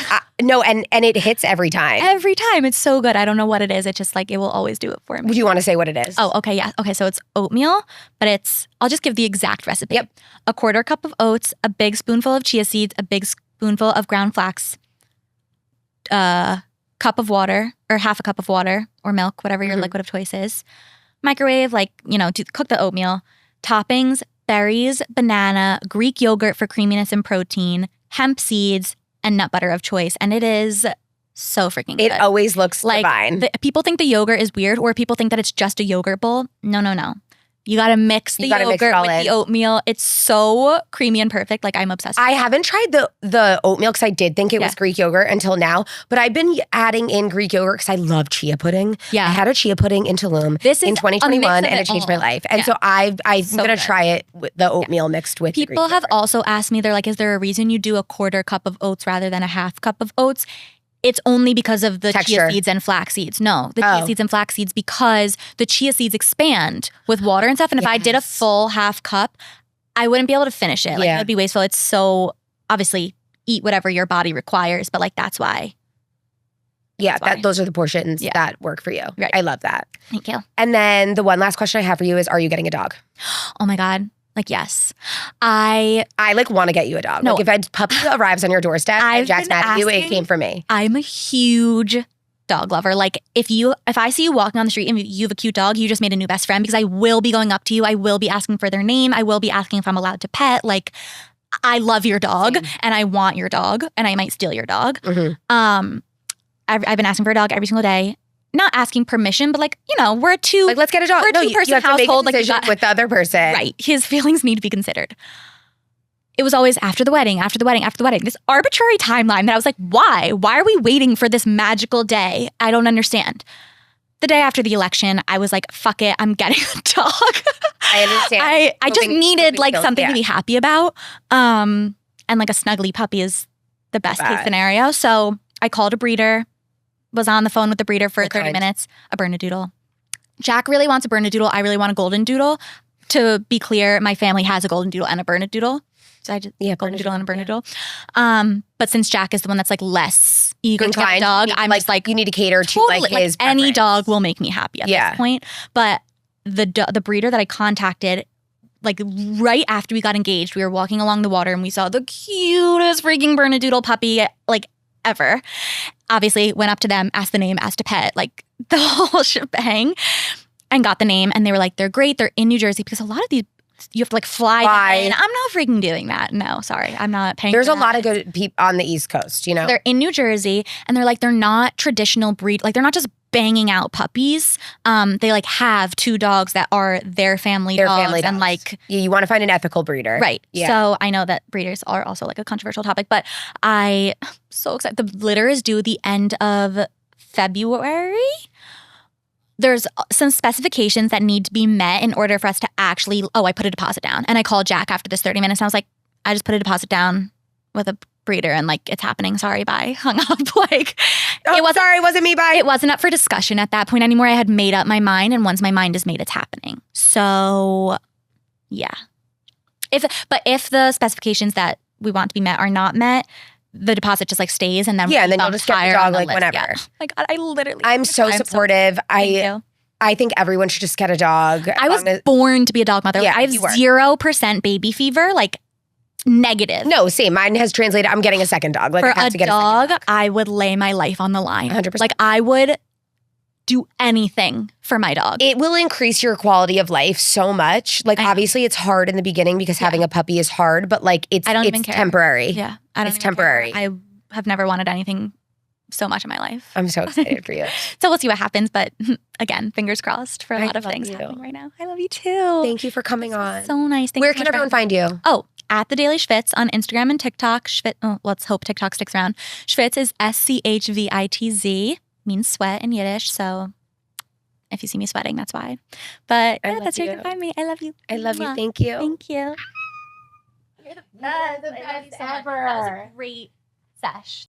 [SPEAKER 2] No, and it hits every time.
[SPEAKER 1] Every time. It's so good. I don't know what it is. It's just like, it will always do it for me.
[SPEAKER 2] Do you want to say what it is?
[SPEAKER 1] Oh, okay. Yeah. Okay. So it's oatmeal, but I'll just give the exact recipe.
[SPEAKER 2] Yep.
[SPEAKER 1] A 1/4 cup of oats, a big spoonful of chia seeds, a big spoonful of ground flax, cup of water or half a cup of water or milk, whatever your liquid of choice is. Microwave, cook the oatmeal. Toppings, berries, banana, Greek yogurt for creaminess and protein, hemp seeds, and nut butter of choice. And it is so freaking good.
[SPEAKER 2] It always looks divine.
[SPEAKER 1] People think the yogurt is weird or people think that it's just a yogurt bowl. No. You got to mix the yogurt with the oatmeal. It's so creamy and perfect. Like I'm obsessed with
[SPEAKER 2] I haven't tried the oatmeal because I did think it was Greek yogurt until now. But I've been adding in Greek yogurt because I love chia pudding. Yeah. I had a chia pudding in Tulum in 2021 and it changed my life. And so I'm going to try it with the oatmeal mixed with
[SPEAKER 1] People have also asked me, they're like, is there a reason you do a 1/4 cup of oats rather than a half cup of oats? It's only because of the chia seeds and flax seeds. No, the chia seeds and flax seeds, because the chia seeds expand with water and stuff. And if I did a full half cup, I wouldn't be able to finish it. Like it would be wasteful. It's so, obviously, eat whatever your body requires. But like, that's why.
[SPEAKER 2] Those are the portions that work for you. Right. I love that.
[SPEAKER 1] Thank you.
[SPEAKER 2] And then the one last question I have for you is, are you getting a dog?
[SPEAKER 1] Oh my God. Like, yes. I
[SPEAKER 2] want to get you a dog. No. Like if a puppy arrives on your doorstep and Jack's mad at you, it came from me.
[SPEAKER 1] I'm a huge dog lover. Like if I see you walking on the street and you have a cute dog, you just made a new best friend, because I will be going up to you. I will be asking for their name. I will be asking if I'm allowed to pet. Like I love your dog and I want your dog and I might steal your dog. Mm-hmm. I've been asking for a dog every single day. Not asking permission, but we're a two. Like, let's get a dog. We're a two-person household.
[SPEAKER 2] Make a decision with the other person.
[SPEAKER 1] Right. His feelings need to be considered. It was always after the wedding. This arbitrary timeline that I was like, why? Why are we waiting for this magical day? I don't understand. The day after the election, I was like, fuck it, I'm getting a dog.
[SPEAKER 2] I understand.
[SPEAKER 1] I just needed something to be happy about. And like a snuggly puppy is the best case scenario. So I called a breeder. Was on the phone with the breeder for 30 minutes, a Bernedoodle. Jack really wants a Bernedoodle. I really want a Golden Doodle. To be clear, my family has a Golden Doodle and a Bernedoodle. So I just, Golden Doodle and a Bernedoodle. But since Jack is the one that's like less eager to get a dog, I'm just like,
[SPEAKER 2] you need to cater to like his preference.
[SPEAKER 1] Any dog will make me happy at this point. But the breeder that I contacted, like right after we got engaged, we were walking along the water and we saw the cutest freaking Bernedoodle puppy like ever. Obviously went up to them, asked the name, asked a pet, like the whole shebang, and got the name. And they were like, they're great. They're in New Jersey, because a lot of these, you have to like fly in. I'm not freaking doing that. No, sorry. I'm not paying
[SPEAKER 2] There's
[SPEAKER 1] for
[SPEAKER 2] a lot of good people on the East Coast,
[SPEAKER 1] They're in New Jersey and they're not traditional breed. Like they're not just banging out puppies. They like have 2 dogs that are their family dogs. And like
[SPEAKER 2] you want to find an ethical breeder.
[SPEAKER 1] Right. Yeah. So I know that breeders are also like a controversial topic, but I'm so excited. The litter is due the end of February. There's some specifications that need to be met in order for us to actually, I put a deposit down. And I called Jack after this 30 minutes and I was like, I just put a deposit down with a breeder and like, it's happening. Sorry, bye. Hung up. Like,
[SPEAKER 2] it wasn't me, bye.
[SPEAKER 1] It wasn't up for discussion at that point anymore. I had made up my mind, and once my mind is made, it's happening. So, yeah. If the specifications that we want to be met are not met, the deposit just like stays, and then
[SPEAKER 2] and then you'll just get the dog like whenever.
[SPEAKER 1] Yeah. Oh my God, I literally.
[SPEAKER 2] I'm so supportive. I think everyone should just get a dog.
[SPEAKER 1] I was born to be a dog mother.
[SPEAKER 2] Yeah,
[SPEAKER 1] I have 0% baby fever. Like. Negative.
[SPEAKER 2] No, same. Mine has translated. I'm getting a second dog. Like,
[SPEAKER 1] for
[SPEAKER 2] I have to get a
[SPEAKER 1] dog, I would lay my life on the line.
[SPEAKER 2] 100%.
[SPEAKER 1] Like, I would do anything for my dog.
[SPEAKER 2] It will increase your quality of life so much. Like, obviously, it's hard in the beginning because having a puppy is hard, but like, it's temporary.
[SPEAKER 1] Yeah,
[SPEAKER 2] it's temporary.
[SPEAKER 1] I have never wanted anything so much in my life.
[SPEAKER 2] I'm so excited for you.
[SPEAKER 1] So we'll see what happens, but again, fingers crossed for a lot of things happening right now. I love you too.
[SPEAKER 2] Thank you for coming on.
[SPEAKER 1] So nice.
[SPEAKER 2] Where can everyone find you?
[SPEAKER 1] Oh, at the Daily Schvitz on Instagram and TikTok. Let's hope TikTok sticks around. Schvitz is Schvitz, means sweat in Yiddish. So if you see me sweating, that's why. But that's where you can find me. I love you.
[SPEAKER 2] I love you. Thank you.
[SPEAKER 1] Thank you.
[SPEAKER 2] You're the best.
[SPEAKER 1] That was a great sesh.